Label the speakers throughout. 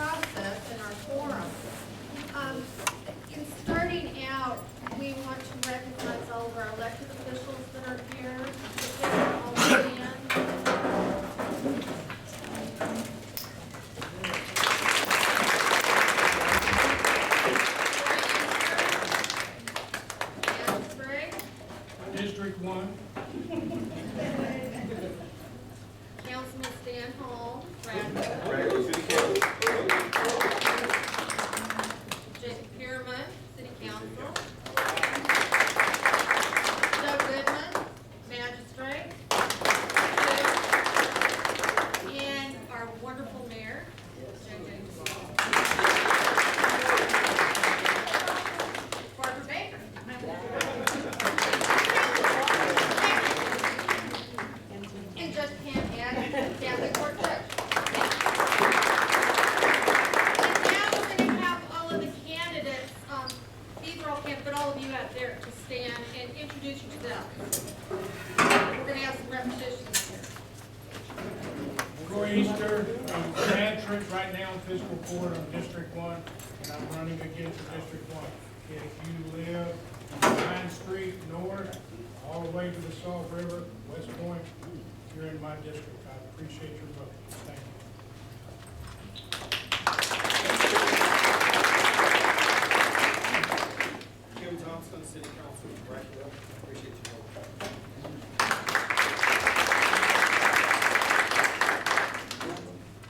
Speaker 1: process in our forum. In starting out, we want to recognize all of our elected officials that are here. If they can all stand.
Speaker 2: District 1.
Speaker 1: Councilman Stan Hall, Radcliff.
Speaker 3: Radcliff City Council.
Speaker 1: Jacob Pierman, City Council. Doug Goodman, Magistrate. And our wonderful mayor, J.J. Duvall. Barbara Baker. And Judge Pam and Family Court Judge. And now we're going to have all of the candidates, these are all candidates, but all of you out there to stand and introduce yourselves. We're going to have some repetitions here.
Speaker 2: Troy Easter, I'm Patrick right now in fiscal court on District 1, and I'm running against District 1. If you live on Pine Street North, all the way to the Salt River, West Point, you're in my district. I appreciate your vote. Thank you.
Speaker 3: Kim Thompson, City Council, Radcliff. Appreciate your vote.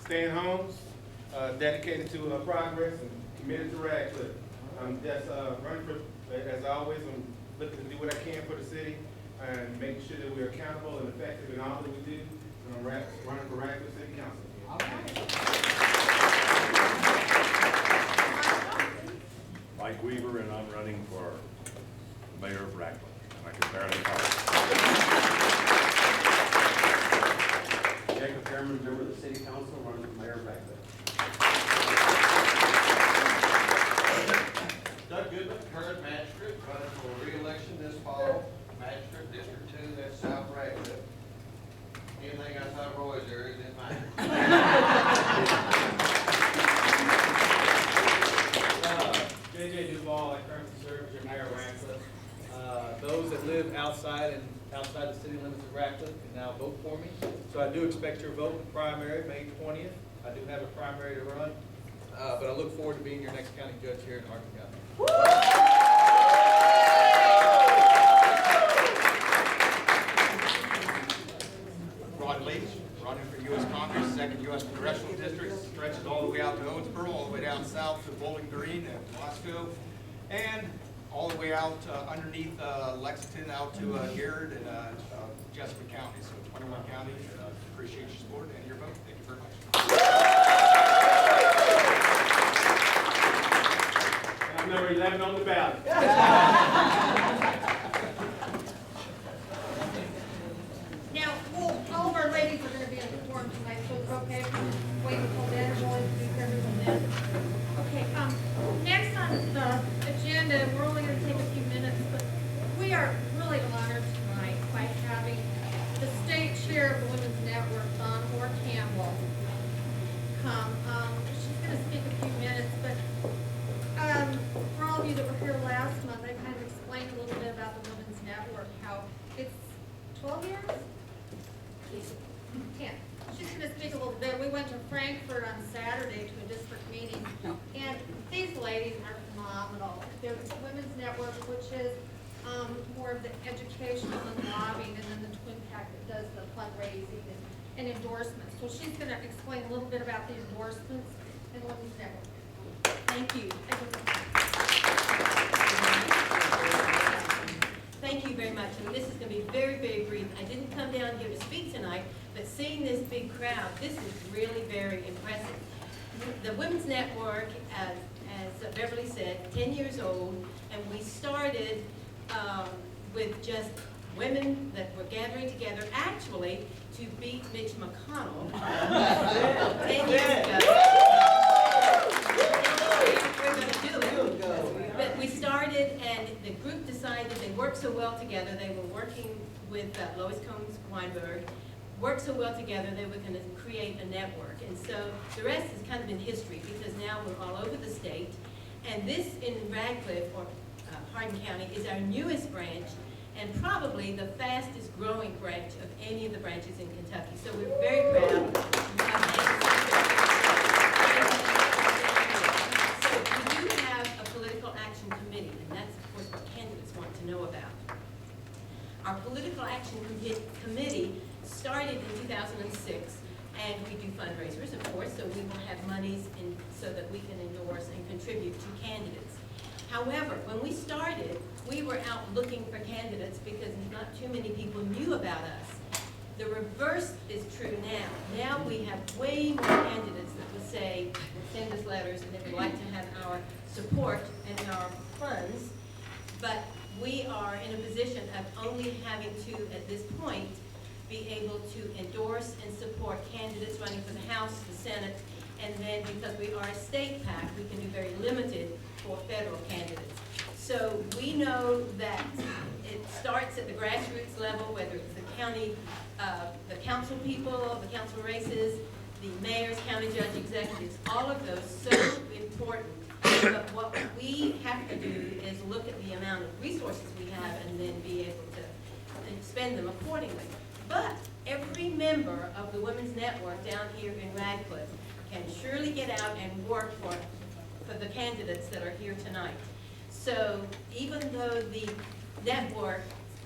Speaker 3: Stan Holmes, dedicated to progress and committed to Radcliff. I'm just running for, as always, I'm looking to do what I can for the city and making sure that we're accountable and effective in all that we do. And I'm running for Radcliff City Council.
Speaker 1: All right.
Speaker 4: Mike Weaver, and I'm running for mayor of Radcliff. And I can barely talk.
Speaker 5: Jacob Pierman, member of the City Council, running for mayor of Radcliff.
Speaker 6: Doug Goodman, current magistrate, running for re-election this fall. Magistrate, District 2, that's South Radcliff. Anything outside Roy's area isn't mine.
Speaker 7: J.J. Duvall, I currently serve as your mayor of Radcliff. Those that live outside the city limits of Radcliff can now vote for me. So I do expect your vote in the primary, May 20th. I do have a primary to run, but I look forward to being your next county judge here in Hardin County.
Speaker 8: Ron Leach, running for U.S. Congress, 2nd U.S. Congressional District, stretches all the way out to Owensboro, all the way down south to Bowling Green and Moscow, and all the way out underneath Lexington, out to Garrett and Jessup County. So 21 counties. Appreciate your support and your vote. Thank you very much.
Speaker 3: I'm number 11 on the ballot.
Speaker 1: Now, all of our ladies are going to be in the forum tonight, so it's okay if we wait until then, we'll introduce everyone then. Okay, next on the agenda, we're only going to take a few minutes, but we are really honored tonight by having the state chair of the Women's Network, Dawn Orr Campbell, come. She's going to speak a few minutes, but for all of you that were here last month, I kind of explained a little bit about the Women's Network, how it's 12 years? 10. She's going to speak a little bit. We went to Frankfurt on Saturday to a district meeting, and these ladies are phenomenal. There's the Women's Network, which is more of the educational and lobbying, and then the Twin Pack that does the fundraising and endorsements. So she's going to explain a little bit about the endorsements and Women's Network.
Speaker 9: Thank you. Thank you very much. And this is going to be very, very brief. I didn't come down here to speak tonight, but seeing this big crowd, this is really very impressive. The Women's Network, as Beverly said, 10 years old, and we started with just women that were gathering together, actually, to beat Mitch McConnell 10 years ago. We're going to do it. But we started, and the group decided they worked so well together. They were working with Lois Combs Weinberg. worked so well together, they were going to create a network. And so the rest has kind of been history, because now we're all over the state. And this in Radcliff, or Hardin County, is our newest branch, and probably the fastest growing branch of any of the branches in Kentucky. So we're very proud. So we do have a political action committee, and that's of course what candidates want to know about. Our political action committee started in 2006, and we do fundraisers, of course, so we will have monies so that we can endorse and contribute to candidates. However, when we started, we were out looking for candidates because not too many people knew about us. The reverse is true now. Now we have way more candidates that would say, send us letters, and they would like to have our support and our funds. But we are in a position of only having to, at this point, be able to endorse and support candidates running for the House, the Senate, and then because we are a state PAC, we can do very limited for federal candidates. So we know that it starts at the grassroots level, whether it's the county, the council people, the council races, the mayors, county judge, executives, all of those so important. But what we have to do is look at the amount of resources we have and then be able to spend them accordingly. But every member of the Women's Network down here in Radcliff can surely get out and work for the candidates that are here tonight. So even though the network,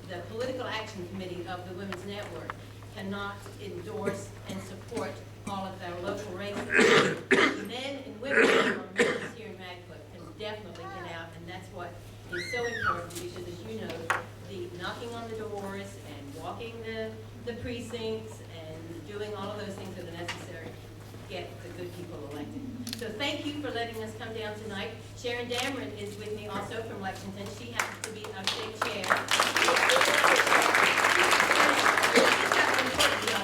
Speaker 9: the political action committee of the Women's Network cannot endorse and support all of our local races, men and women who are members here in Radcliff can definitely get out, and that's what is so important, because as you know, the knocking on the doors and walking the precincts and doing all of those things that are necessary to get the good people elected. So thank you for letting us come down tonight. Sharon Dameron is with me also from Lexington. She happens to be our state chair.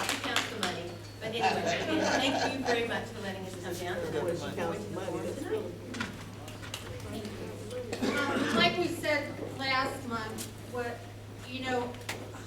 Speaker 9: She counts the money. But anyway, again, thank you very much for letting us come down. And I look forward to the forum tonight.
Speaker 1: Like we said last month,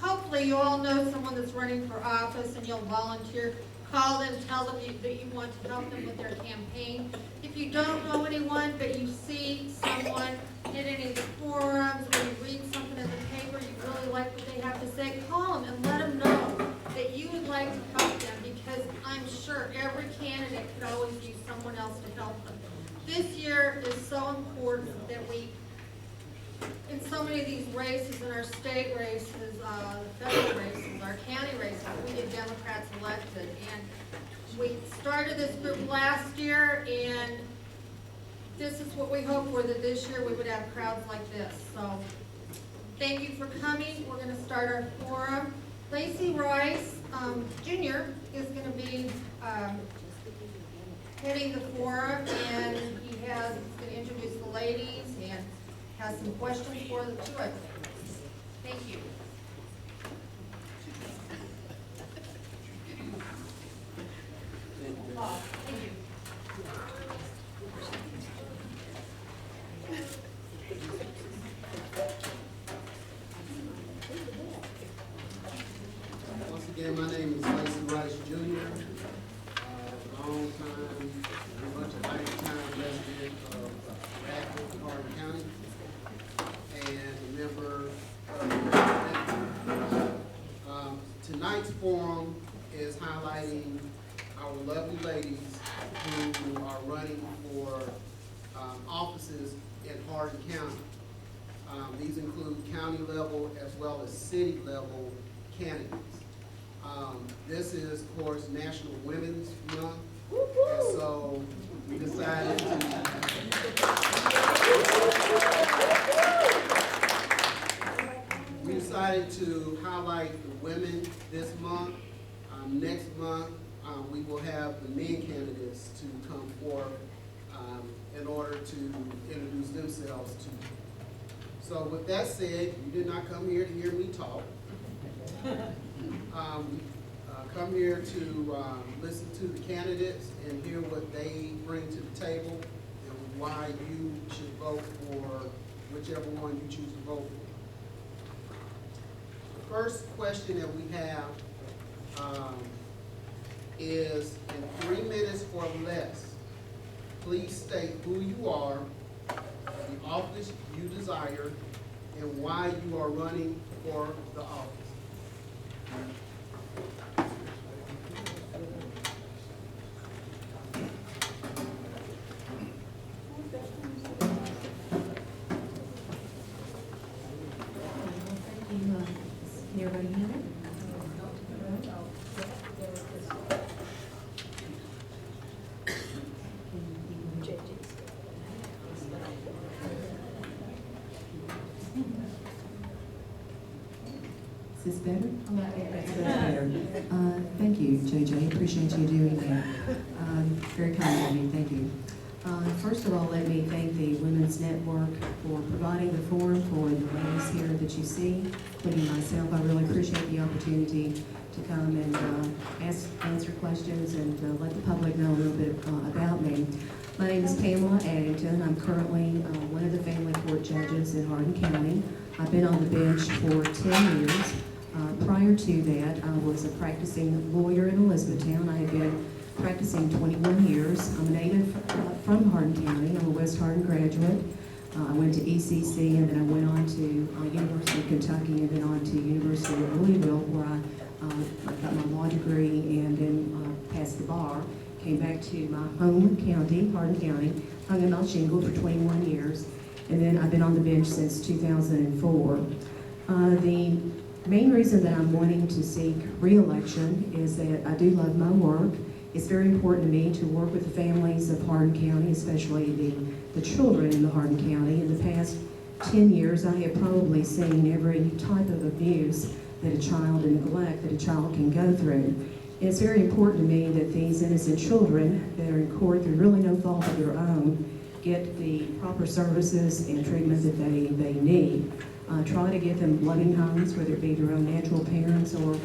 Speaker 1: hopefully you all know someone that's running for office and you'll volunteer. Call them, tell them that you want to help them with their campaign. If you don't know anyone, but you see someone in any of the forums or you read something in the paper, you really like what they have to say, call them and let them know that you would like to help them, because I'm sure every candidate could always use someone else to help them. This year is so important that we, in so many of these races, in our state races, federal races, our county races, we get Democrats elected. And we started this group last year, and this is what we hope for, that this year we would have crowds like this. So thank you for coming. We're going to start our forum. Lacy Rice, Jr. is going to be heading the forum, and he's going to introduce the ladies and has some questions for the two of them. Thank you. Thank you.
Speaker 10: Once again, my name is Lacy Rice Jr., long-time, very much a lifetime resident of Radcliff, Hardin County, and a member of tonight's forum is highlighting our lovely ladies who are running for offices in Hardin County. These include county level as well as city level candidates. This is, of course, National Women's Month, and so we decided to highlight the women this month. Next month, we will have the men candidates to come forth in order to introduce themselves to you. So with that said, you did not come here to hear me talk. Come here to listen to the candidates and hear what they bring to the table and why you should vote for whichever one you choose to vote for. The first question that we have is in 3 minutes or less. Please state who you are, the office you desire, and why you are running for the office.
Speaker 11: Everybody have it? Is this better? That's better. Thank you, JJ. Appreciate you doing that. Very kind of you. Thank you. First of all, let me thank the Women's Network for providing the forum for the ladies here that you see, including myself. I really appreciate the opportunity to come and answer questions and let the public know a little bit about me. My name is Pamela Addington. I'm currently one of the family court judges in Hardin County. I've been on the bench for 10 years. Prior to that, I was a practicing lawyer in Elizabethtown. I had been practicing 21 years. I'm a native from Hardin County. I'm a West Hardin graduate. I went to ECC, and then I went on to University of Kentucky, and then on to University of Louisville, where I got my law degree and then passed the bar. Came back to my home county, Hardin County, hung in my shingle for 21 years, and then I've been on the bench since 2004. The main reason that I'm wanting to seek re-election is that I do love my work. It's very important to me to work with the families of Hardin County, especially the children in the Hardin County. In the past 10 years, I have probably seen every type of abuse that a child and neglect that a child can go through. And it's very important to me that these innocent children that are in court through really no fault of their own get the proper services and treatment that they need. Try to give them loving homes, whether it be their own natural parents or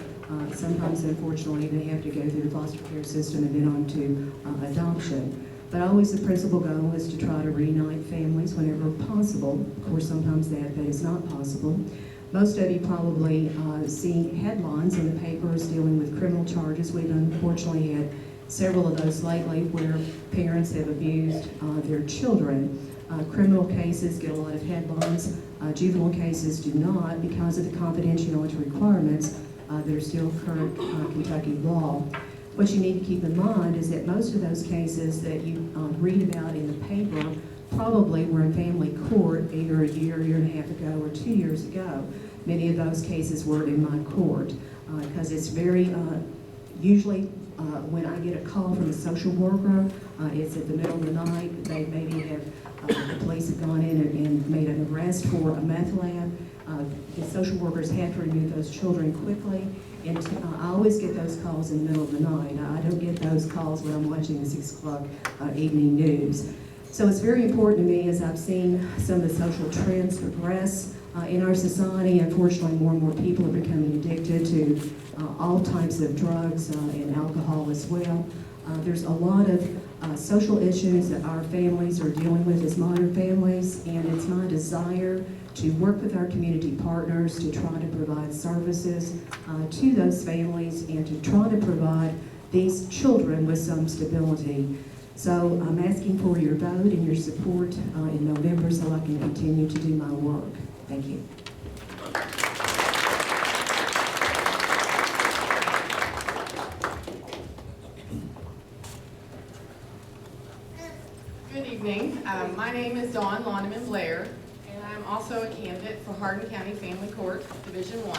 Speaker 11: sometimes, unfortunately, they have to go through the foster care system and then on to adoption. But always the principal goal is to try to reunite families whenever possible. Of course, sometimes that is not possible. Most of you probably see headlines in the papers dealing with criminal charges. We've unfortunately had several of those lately where parents have abused their children. Criminal cases get a lot of headlines. Juvenile cases do not because of the confidentiality requirements that are still current Kentucky law. What you need to keep in mind is that most of those cases that you read about in the paper probably were in family court either a year and a half ago, or 2 years ago. Many of those cases were in my court because it's very, usually when I get a call from a social worker, it's at the middle of the night. They maybe have, the police have gone in and made an arrest for a meth lab. The social workers have to remove those children quickly, and I always get those calls in the middle of the night. I don't get those calls when I'm watching the 6 o'clock evening news. So it's very important to me, as I've seen some of the social trends progress in our society. Unfortunately, more and more people are becoming addicted to all types of drugs and alcohol as well. There's a lot of social issues that our families are dealing with as modern families, and it's my desire to work with our community partners to try to provide services to those families and to try to provide these children with some stability. So I'm asking for your vote and your support in November so I can continue to do my work. Thank you.
Speaker 12: Good evening. My name is Dawn Lonneman Blair, and I'm also a candidate for Hardin County Family Court, Division 1.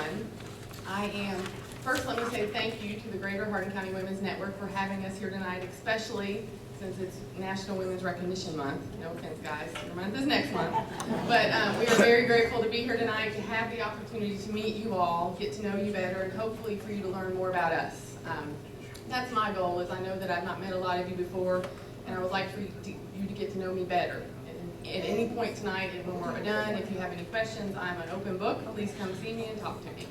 Speaker 12: First let me say thank you to the Greater Hardin County Women's Network for having us here tonight, especially since it's National Women's Recognition Month. No offense, guys, your month is next month. But we are very grateful to be here tonight, to have the opportunity to meet you all, get to know you better, and hopefully for you to learn more about us. That's my goal, is I know that I've not met a lot of you before, and I would like for you to get to know me better. And at any point tonight, and when we're done, if you have any questions, I'm an open book. Please come see me and talk to me.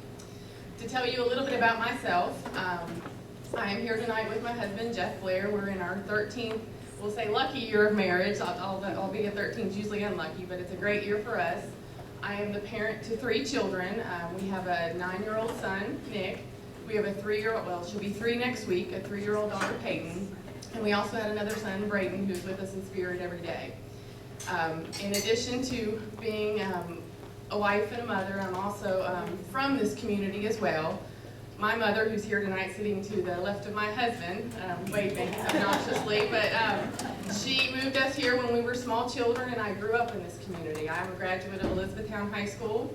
Speaker 12: To tell you a little bit about myself, I am here tonight with my husband, Jeff Blair. We're in our 13th, we'll say lucky year of marriage, albeit 13 is usually unlucky, but it's a great year for us. I am the parent to 3 children. We have a 9-year-old son, Nick. We have a 3-year-old, well, she'll be 3 next week, a 3-year-old daughter, Peyton. And we also had another son, Braden, who's with us in spirit every day. In addition to being a wife and a mother, I'm also from this community as well. My mother, who's here tonight sitting to the left of my husband, waving obnoxiously, but she moved us here when we were small children, and I grew up in this community. I'm a graduate of Elizabethtown High School,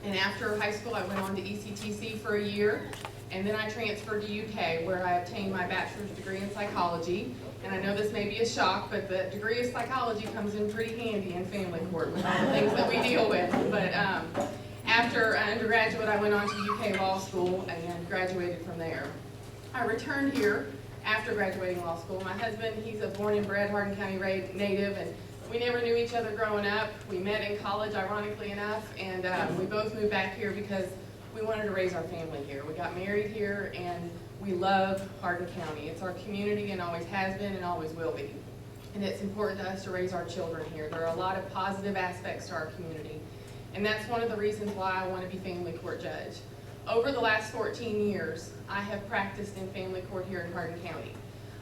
Speaker 12: and after high school I went on to ECTC for a year, and then I transferred to UK, where I obtained my bachelor's degree in psychology. And I know this may be a shock, but the degree of psychology comes in pretty handy in family court with all the things that we deal with. But after undergraduate, I went on to UK law school and graduated from there. I returned here after graduating law school. My husband, he's a born and bred Hardin County native, and we never knew each other growing up. We met in college, ironically enough, and we both moved back here because we wanted to raise our family here. We got married here, and we love Hardin County. It's our community and always has been and always will be. And it's important to us to raise our children here. There are a lot of positive aspects to our community. And that's one of the reasons why I want to be family court judge. Over the last 14 years, I have practiced in family court here in Hardin County.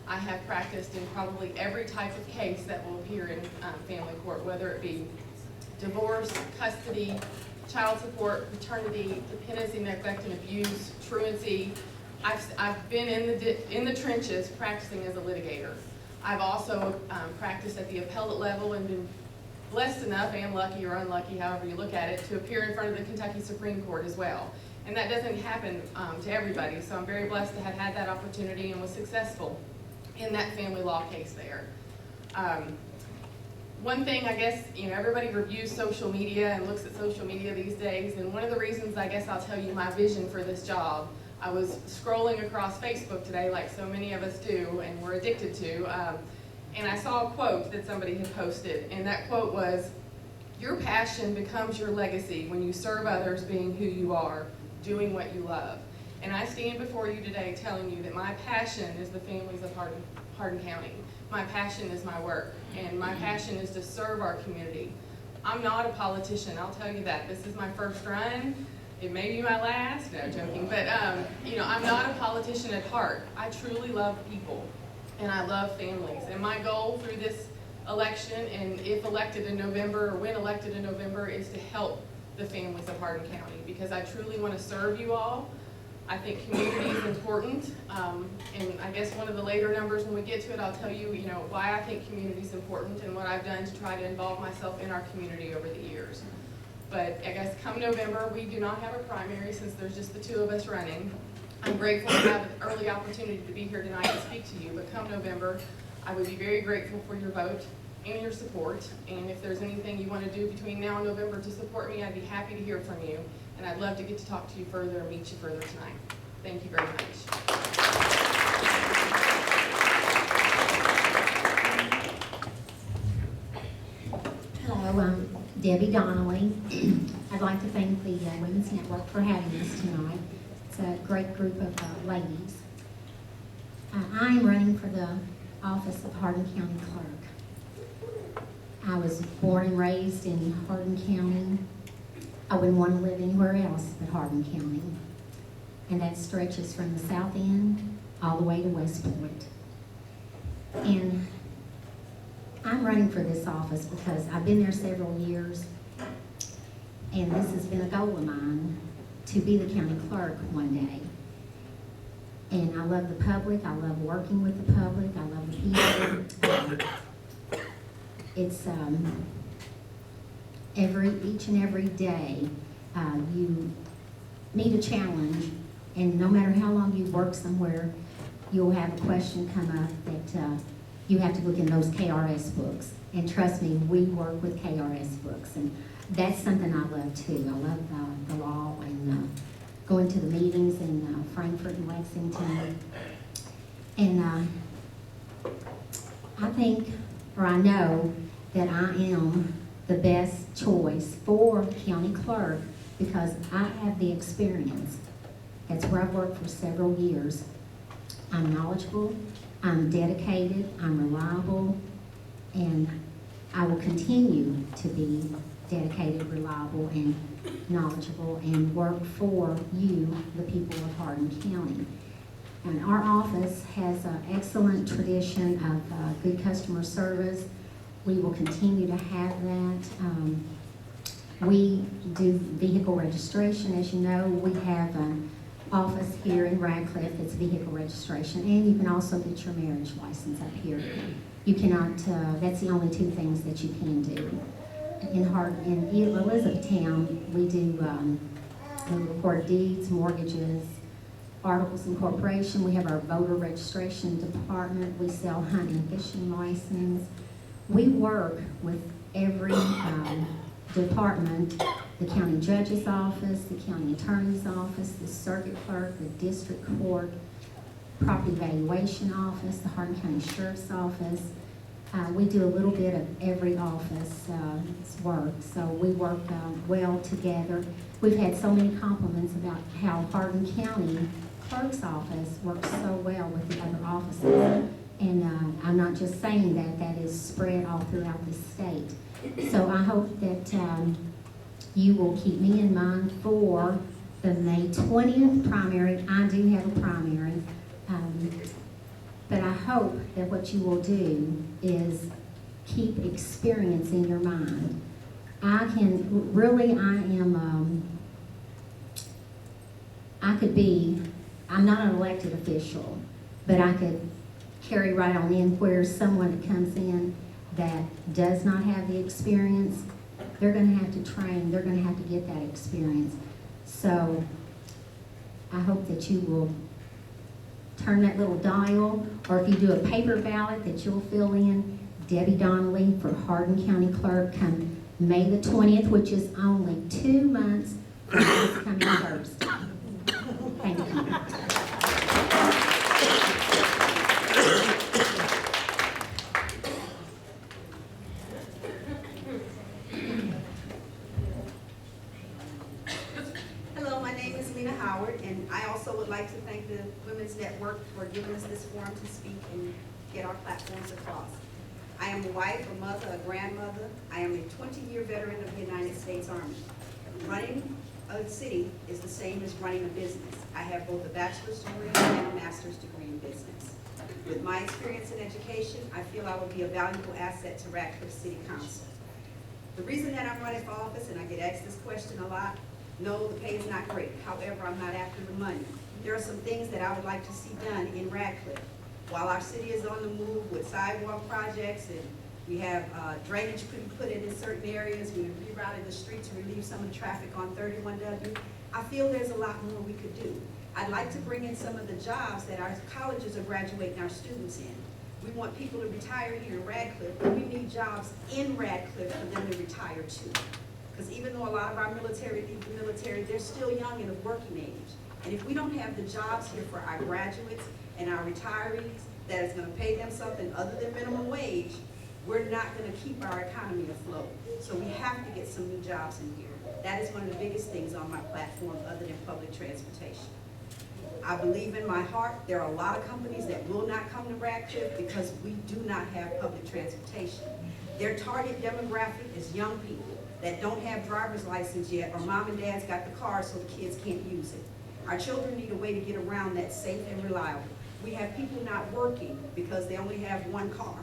Speaker 12: I have practiced in probably every type of case that will appear in family court, whether it be divorce, custody, child support, paternity, dependency, neglect, and abuse, truancy. I've been in the trenches practicing as a litigator. I've also practiced at the appellate level and been blessed enough, and lucky or unlucky, however you look at it, to appear in front of the Kentucky Supreme Court as well. And that doesn't happen to everybody, so I'm very blessed to have had that opportunity and was successful in that family law case there. One thing, I guess, everybody reviews social media and looks at social media these days, and one of the reasons, I guess I'll tell you my vision for this job. I was scrolling across Facebook today, like so many of us do, and we're addicted to, and I saw a quote that somebody had posted, and that quote was, "Your passion becomes your legacy when you serve others being who you are, doing what you love." And I stand before you today telling you that my passion is the families of Hardin County. My passion is my work, and my passion is to serve our community. I'm not a politician, I'll tell you that. This is my first run. It may be my last, no joking, but I'm not a politician at heart. I truly love people, and I love families. And my goal through this election, and if elected in November, or when elected in November, is to help the families of Hardin County, because I truly want to serve you all. I think community is important, and I guess one of the later numbers when we get to it, I'll tell you, why I think community is important and what I've done to try to involve myself in our community over the years. But I guess come November, we do not have a primary since there's just the two of us running. I'm grateful to have an early opportunity to be here tonight to speak to you, but come November, I would be very grateful for your vote and your support. And if there's anything you want to do between now and November to support me, I'd be happy to hear from you. And I'd love to get to talk to you further and meet you further tonight. Thank you very much.
Speaker 13: Hello, I'm Debbie Donnelly. I'd like to thank the Women's Network for having us tonight. It's a great group of ladies. I am running for the office of Hardin County Clerk. I was born and raised in Hardin County. I wouldn't want to live anywhere else but Hardin County. And that stretches from the south end all the way to West Point. And I'm running for this office because I've been there several years, and this has been a goal of mine to be the county clerk one day. And I love the public, I love working with the public, I love the people. It's each and every day you meet a challenge, and no matter how long you've worked somewhere, you'll have a question come up that you have to look in those KRS books. And trust me, we work with KRS books, and that's something I love too. I love the law and going to the meetings in Frankfort and Lexington. And I think, or I know, that I am the best choice for county clerk because I have the experience. That's where I've worked for several years. I'm knowledgeable, I'm dedicated, I'm reliable, and I will continue to be dedicated, reliable, and knowledgeable, and work for you, the people of Hardin County. And our office has an excellent tradition of good customer service. We will continue to have that. We do vehicle registration, as you know. We have an office here in Radcliff that's vehicle registration, and you can also get your marriage license up here. You cannot, that's the only two things that you can do. In Elizabethtown, we do we record deeds, mortgages, articles of incorporation. We have our voter registration department. We sell hunting and fishing license. We work with every department, the county judge's office, the county attorney's office, the circuit clerk, the district court, property valuation office, the Hardin County Sheriff's Office. We do a little bit of every office work, so we work well together. We've had so many compliments about how Hardin County Clerk's Office works so well with the other offices. And I'm not just saying that, that is spread all throughout the state. So I hope that you will keep me in mind for the May 20th primary. I do have a primary. But I hope that what you will do is keep experience in your mind. I could be, I'm not an elected official, but I could carry right on in where someone that comes in that does not have the experience, they're going to have to train, they're going to have to get that experience. So I hope that you will turn that little dial, or if you do a paper ballot that you'll fill in Debbie Donnelly for Hardin County Clerk come May the 20th, which is only 2 months from this coming Thursday. Thank you.
Speaker 14: And I also would like to thank the Women's Network for giving us this forum to speak and get our platforms across. I am a wife, a mother, a grandmother. I am a 20-year veteran of the United States Army. Running a city is the same as running a business. I have both a bachelor's degree and a master's degree in business. With my experience in education, I feel I will be a valuable asset to Radcliff City Council. The reason that I'm running for office, and I get asked this question a lot, no, the pay is not great. However, I'm not after the money. There are some things that I would like to see done in Radcliff. While our city is on the move with sidewalk projects and we have drainage put in certain areas, we rerouted the street to relieve some of the traffic on 31W, I feel there's a lot more we could do. I'd like to bring in some of the jobs that our colleges are graduating our students in. We want people to retire here in Radcliff, but we need jobs in Radcliff for them to retire to. Because even though a lot of our military leave the military, they're still young and of working age. And if we don't have the jobs here for our graduates and our retirees that is going to pay them something other than minimum wage, we're not going to keep our economy afloat. So we have to get some new jobs in here. That is one of the biggest things on my platform other than public transportation. I believe in my heart there are a lot of companies that will not come to Radcliff because we do not have public transportation. Their target demographic is young people that don't have driver's license yet, or mom and dad's got the car so the kids can't use it. Our children need a way to get around that's safe and reliable. We have people not working because they only have one car.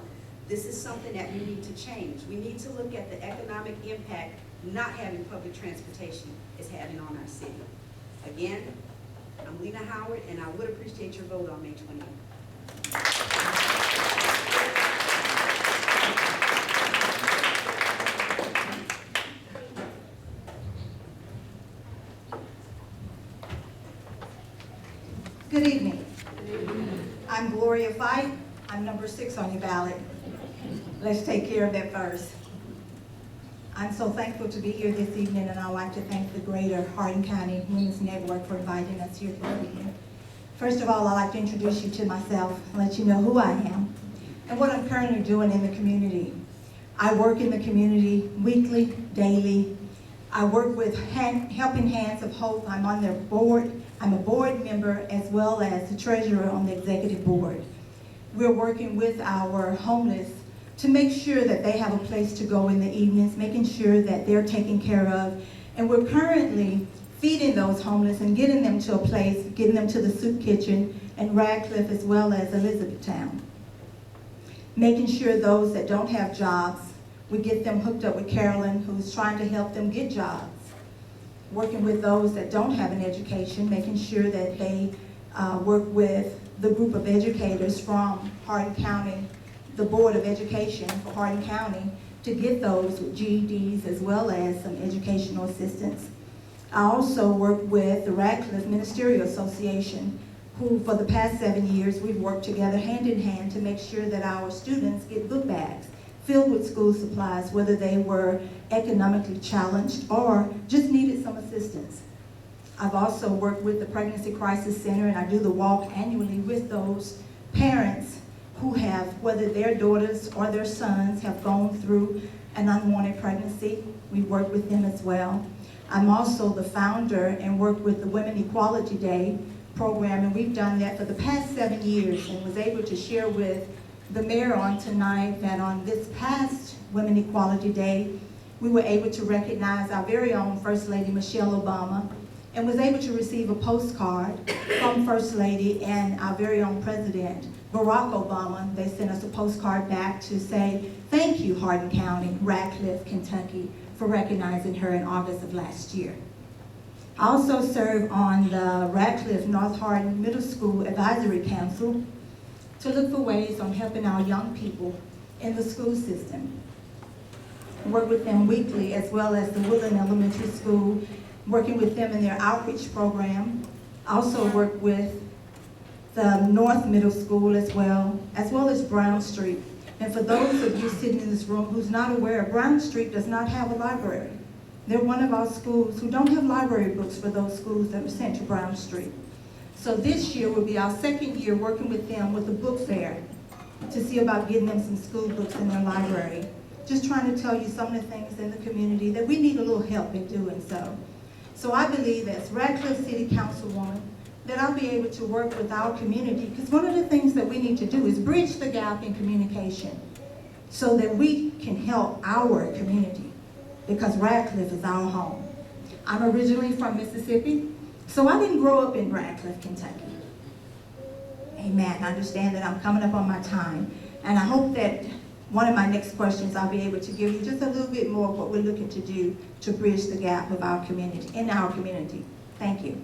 Speaker 14: This is something that we need to change. We need to look at the economic impact not having public transportation is having on our city. Again, I'm Lena Howard, and I would appreciate your vote on May 28th.
Speaker 15: Good evening. I'm Gloria Fight. I'm number 6 on your ballot. Let's take care of that first. I'm so thankful to be here this evening, and I'd like to thank the Greater Hardin County Women's Network for inviting us here this evening. First of all, I'd like to introduce you to myself and let you know who I am and what I'm currently doing in the community. I work in the community weekly, daily. I work with Helping Hands of Hope. I'm on their board. I'm a board member as well as the treasurer on the executive board. We're working with our homeless to make sure that they have a place to go in the evenings, making sure that they're taken care of. And we're currently feeding those homeless and getting them to a place, getting them to the soup kitchen in Radcliff as well as Elizabethtown. Making sure those that don't have jobs, we get them hooked up with Carolyn, who's trying to help them get jobs. Working with those that don't have an education, making sure that they work with the group of educators from Hardin County, the Board of Education for Hardin County, to get those with GEDs as well as some educational assistance. I also work with the Radcliff Ministerial Association, who for the past 7 years, we've worked together hand in hand to make sure that our students get book bags filled with school supplies, whether they were economically challenged or just needed some assistance. I've also worked with the Pregnancy Crisis Center, and I do the walk annually with those parents who have, whether their daughters or their sons have gone through an unwanted pregnancy. We work with them as well. I'm also the founder and work with the Women Equality Day program, and we've done that for the past 7 years, and was able to share with the mayor on tonight that on this past Women Equality Day, we were able to recognize our very own First Lady Michelle Obama, and was able to receive a postcard from First Lady and our very own President Barack Obama. They sent us a postcard back to say, thank you, Hardin County, Radcliff, Kentucky, for recognizing her in August of last year. I also serve on the Radcliff North Hardin Middle School Advisory Council to look for ways on helping our young people in the school system. I work with them weekly, as well as the Woodland Elementary School, working with them in their outreach program. I also work with the North Middle School as well as Brown Street. And for those of you sitting in this room who's not aware, Brown Street does not have a library. They're one of our schools who don't have library books for those schools that are sent to Brown Street. So this year will be our second year working with them with a book fair to see about getting them some school books in their library. Just trying to tell you some of the things in the community that we need a little help in doing so. So I believe as Radcliff City Councilwoman that I'll be able to work with our community, because one of the things that we need to do is bridge the gap in communication so that we can help our community, because Radcliff is our home. I'm originally from Mississippi, so I didn't grow up in Radcliff, Kentucky. Amen. I understand that I'm coming up on my time, and I hope that one of my next questions I'll be able to give you just a little bit more of what we're looking to do to bridge the gap of our community, in our community. Thank you.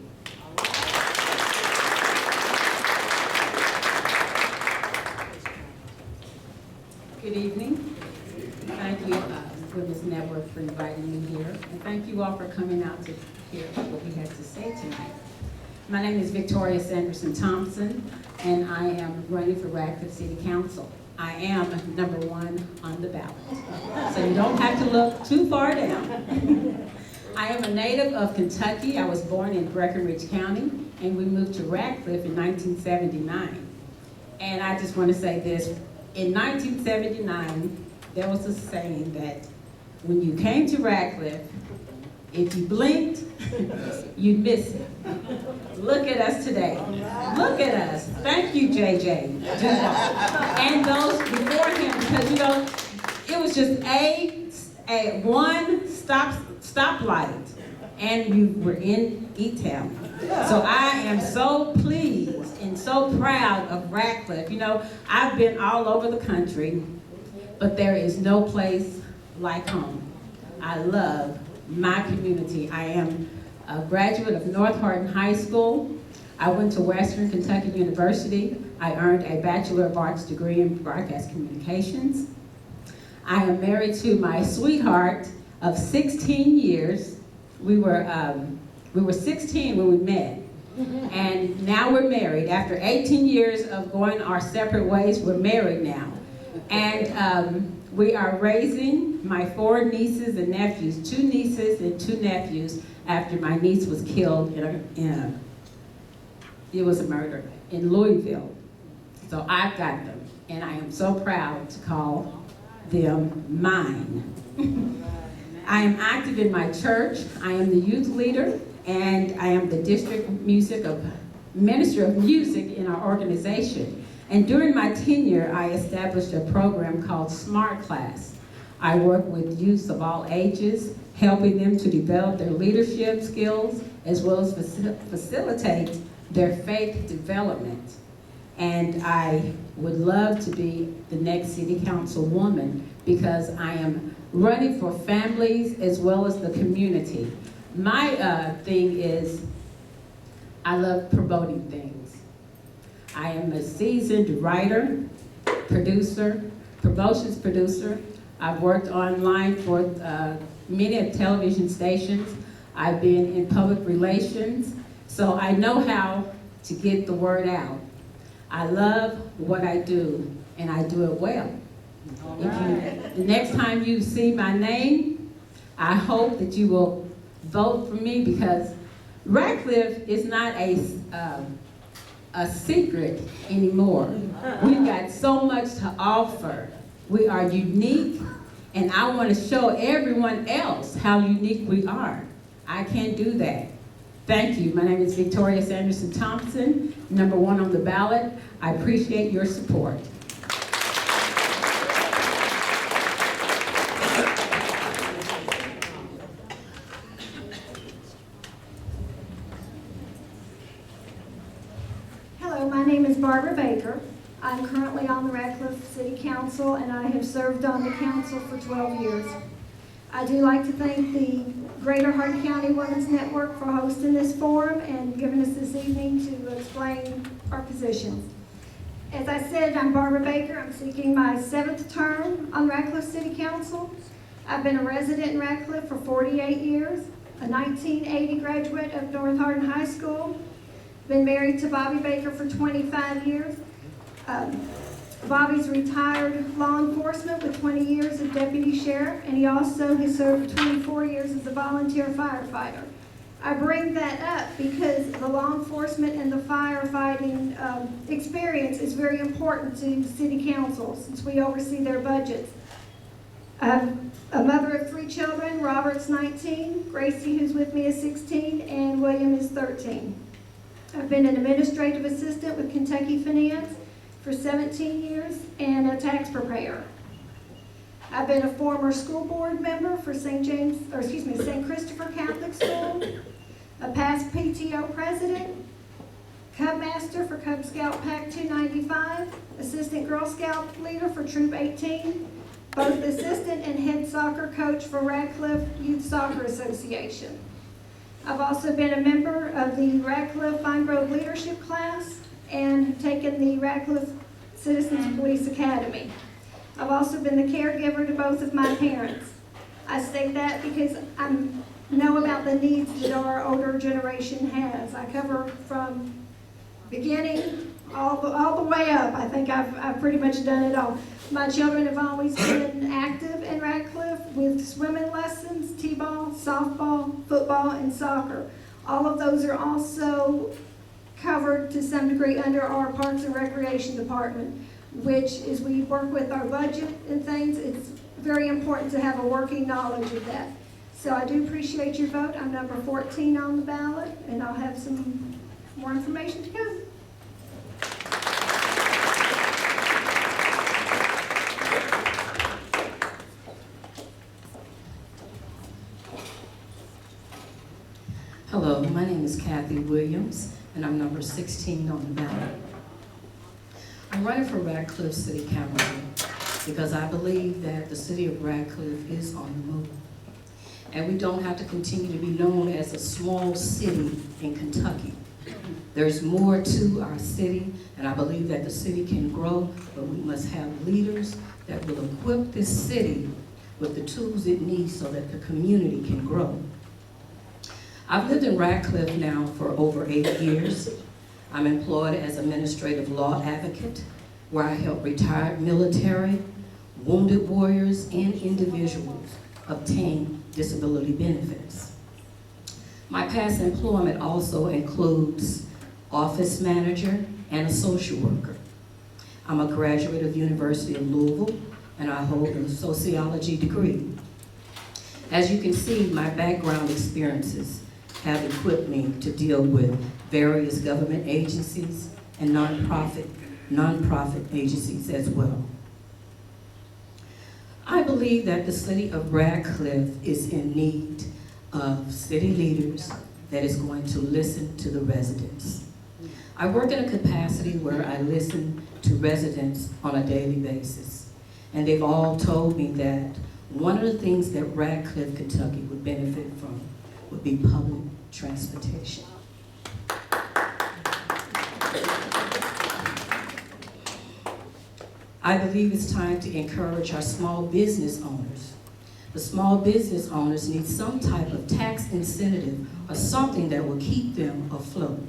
Speaker 16: Good evening. Thank you, Women's Network, for inviting me here. And thank you all for coming out to hear what we had to say tonight. My name is Victoria Sanderson Thompson, and I am running for Radcliff City Council. I am #1 on the ballot, so you don't have to look too far down. I am a native of Kentucky. I was born in Breckinridge County, and we moved to Radcliff in 1979. And I just want to say this. In 1979, there was a saying that when you came to Radcliff, if you blinked, you'd miss it. Look at us today. Look at us. Thank you, JJ Duval. And those before him, because you know, it was just one stoplight, and you were in E-Town. So I am so pleased and so proud of Radcliff. You know, I've been all over the country, but there is no place like home. I love my community. I am a graduate of North Hardin High School. I went to Western Kentucky University. I earned a Bachelor of Arts degree in Broadcast Communications. I am married to my sweetheart of 16 years. We were 16 when we met, and now we're married. After 18 years of going our separate ways, we're married now. And we are raising my 4 nieces and nephews, 2 nieces and 2 nephews, after my niece was killed it was a murder in Louisville. So I've got them, and I am so proud to call them mine. I am active in my church. I am the youth leader, and I am the district minister of music in our organization. And during my tenure, I established a program called Smart Class. I work with youths of all ages, helping them to develop their leadership skills as well as facilitate their faith development. And I would love to be the next city councilwoman because I am running for families as well as the community. My thing is, I love promoting things. I am a seasoned writer, producer, promotions producer. I've worked online for many television stations. I've been in public relations, so I know how to get the word out. I love what I do, and I do it well. The next time you see my name, I hope that you will vote for me because Radcliff is not a secret anymore. We've got so much to offer. We are unique, and I want to show everyone else how unique we are. I can't do that. Thank you. My name is Victoria Sanderson Thompson, number 1 on the ballot. I appreciate your support.
Speaker 17: Hello, my name is Barbara Baker. I'm currently on the Radcliff City Council, and I have served on the council for 12 years. I do like to thank the Greater Hardin County Women's Network for hosting this forum and giving us this evening to explain our positions. As I said, I'm Barbara Baker. I'm seeking my 7th term on Radcliff City Council. I've been a resident in Radcliff for 48 years, a 1980 graduate of North Hardin High School. Been married to Bobby Baker for 25 years. Bobby's retired law enforcement with 20 years as deputy sheriff, and he also has served 24 years as a volunteer firefighter. I bring that up because the law enforcement and the firefighting experience is very important to city council since we oversee their budgets. I'm a mother of 3 children. Robert's 19, Gracie, who's with me, is 16, and William is 13. I've been an administrative assistant with Kentucky Finance for 17 years and a tax preparer. I've been a former school board member for St. Christopher Catholic School, a past PTO president, Cub Master for Cub Scout Pack 295, assistant Girl Scout leader for Troop 18, both assistant and head soccer coach for Radcliff Youth Soccer Association. I've also been a member of the Radcliff Fine Grove Leadership Class and have taken the Radcliff Citizens Police Academy. I've also been the caregiver to both of my parents. I state that because I know about the needs that our older generation has. I cover from beginning all the way up. I think I've pretty much done it all. My children have always been active in Radcliff with swimming lessons, t-ball, softball, football, and soccer. All of those are also covered to some degree under our Parks and Recreation Department, which as we work with our budget and things, it's very important to have a working knowledge of that. So I do appreciate your vote. I'm number 14 on the ballot, and I'll have some more information to come.
Speaker 18: Hello, my name is Kathy Williams, and I'm number 16 on the ballot. I'm running for Radcliff City Council because I believe that the city of Radcliff is on the move. And we don't have to continue to be known as a small city in Kentucky. There's more to our city, and I believe that the city can grow, but we must have leaders that will equip this city with the tools it needs so that the community can grow. I've lived in Radcliff now for over 8 years. I'm employed as administrative law advocate, where I help retired military, wounded warriors, and individuals obtain disability benefits. My past employment also includes office manager and a social worker. I'm a graduate of University of Louisville, and I hold a sociology degree. As you can see, my background experiences have equipped me to deal with various government agencies and nonprofit nonprofit agencies as well. I believe that the city of Radcliff is in need of city leaders that is going to listen to the residents. I work in a capacity where I listen to residents on a daily basis, and they've all told me that one of the things that Radcliff, Kentucky would benefit from would be public transportation. I believe it's time to encourage our small business owners. The small business owners need some type of tax incentive or something that will keep them afloat.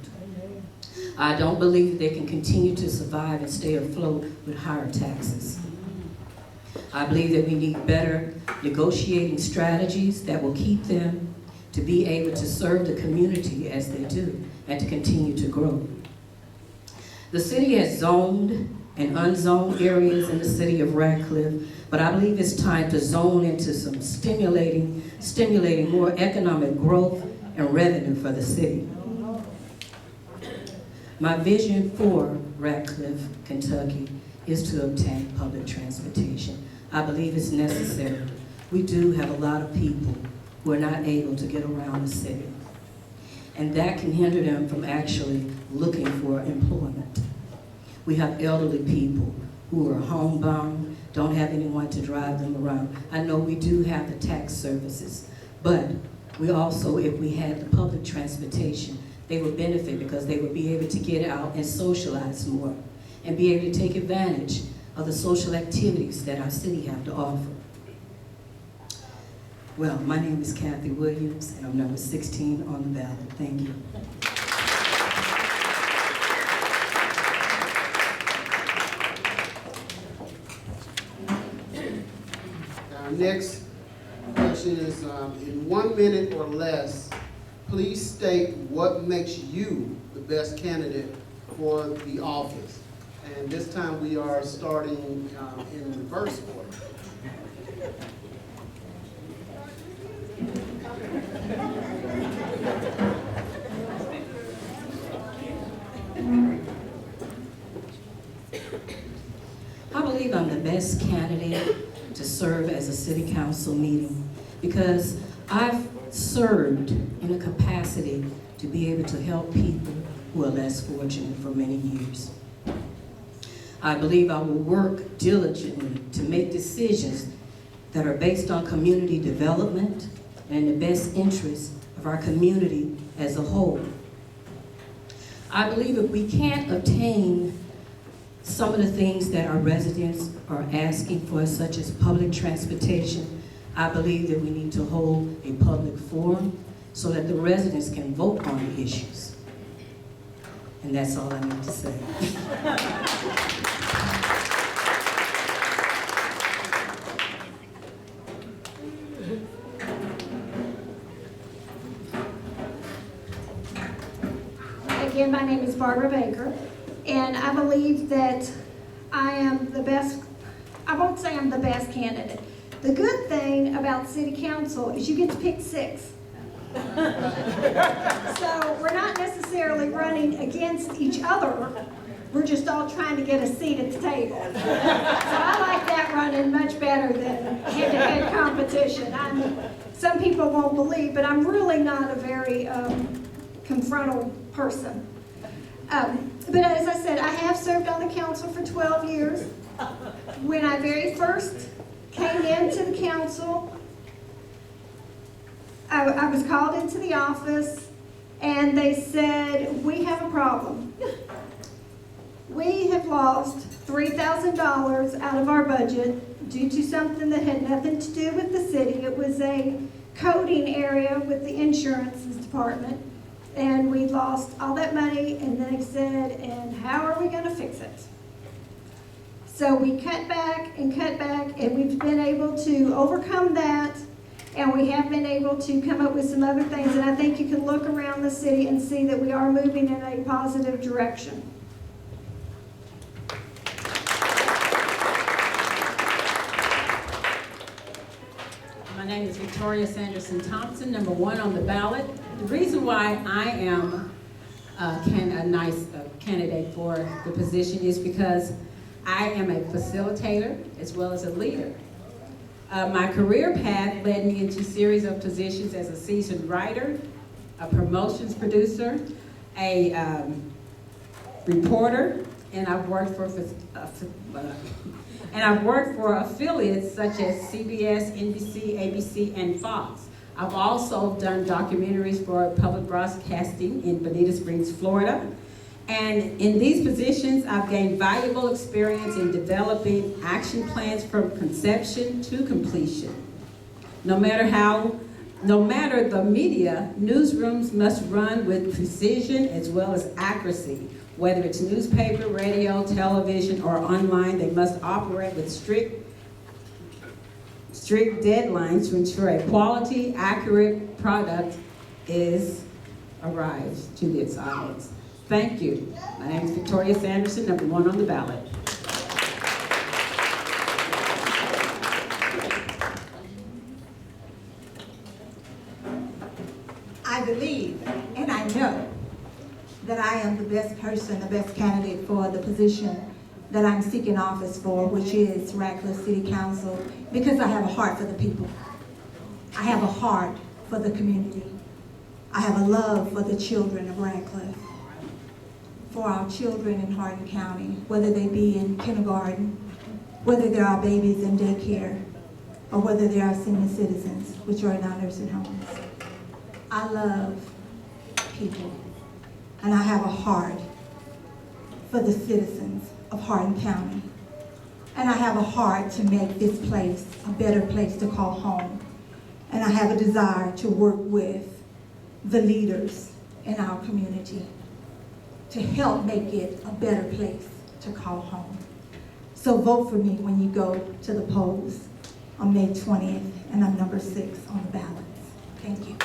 Speaker 18: I don't believe that they can continue to survive and stay afloat with higher taxes. I believe that we need better negotiating strategies that will keep them to be able to serve the community as they do and to continue to grow. The city has zoned and unzoned areas in the city of Radcliff, but I believe it's time to zone into some stimulating more economic growth and revenue for the city. My vision for Radcliff, Kentucky, is to obtain public transportation. I believe it's necessary. We do have a lot of people who are not able to get around the city, and that can hinder them from actually looking for employment. We have elderly people who are homebound, don't have anyone to drive them around. I know we do have the tax services, but we also, if we had the public transportation, they would benefit because they would be able to get out and socialize more and be able to take advantage of the social activities that our city have to offer. Well, my name is Kathy Williams, and I'm number 16 on the ballot. Thank you.
Speaker 10: Our next question is, in 1 minute or less, please state what makes you the best candidate for the office. And this time we are starting in reverse order.
Speaker 18: I believe I'm the best candidate to serve as a city council meeting because I've served in a capacity to be able to help people who are less fortunate for many years. I believe I will work diligently to make decisions that are based on community development and in the best interest of our community as a whole. I believe if we can't obtain some of the things that our residents are asking for, such as public transportation, I believe that we need to hold a public forum so that the residents can vote on the issues. And that's all I need to say.
Speaker 17: Again, my name is Barbara Baker, and I believe that I am the best, I won't say I'm the best candidate. The good thing about city council is you get to pick 6. So we're not necessarily running against each other. We're just all trying to get a seat at the table. So I like that running much better than head-to-head competition. Some people won't believe, but I'm really not a very confrontal person. But as I said, I have served on the council for 12 years. When I very first came into the council, I was called into the office and they said, we have a problem. We have lost $3,000 out of our budget due to something that had nothing to do with the city. It was a coding area with the insurance department. And we lost all that money, and then they said, and how are we going to fix it? So we cut back, and we've been able to overcome that, and we have been able to come up with some other things, and I think you can look around the city and see that we are moving in a positive direction.
Speaker 16: My name is Victoria Sanderson Thompson, number 1 on the ballot. The reason why I am a nice candidate for the position is because I am a facilitator as well as a leader. My career path led me into a series of positions as a seasoned writer, a promotions producer, a reporter, and I've worked for affiliates such as CBS, NBC, ABC, and Fox. I've also done documentaries for public broadcasting in Bonita Springs, Florida. And in these positions, I've gained valuable experience in developing action plans from conception to completion. No matter the media, newsrooms must run with precision as well as accuracy. Whether it's newspaper, radio, television, or online, they must operate with strict deadlines to ensure a quality, accurate product arrives to its audience. Thank you. My name is Victoria Sanderson, number 1 on the ballot.
Speaker 15: I believe and I know that I am the best person, the best candidate for the position that I'm seeking office for, which is Radcliff City Council, because I have a heart for the people. I have a heart for the community. I have a love for the children of Radcliff, for our children in Hardin County, whether they be in kindergarten, whether they are babies in daycare, or whether they are senior citizens, which are in our nursing homes. I love people, and I have a heart for the citizens of Hardin County. And I have a heart to make this place a better place to call home. And I have a desire to work with the leaders in our community to help make it a better place to call home. So vote for me when you go to the polls on May 20th, and I'm number 6 on the ballots. Thank you.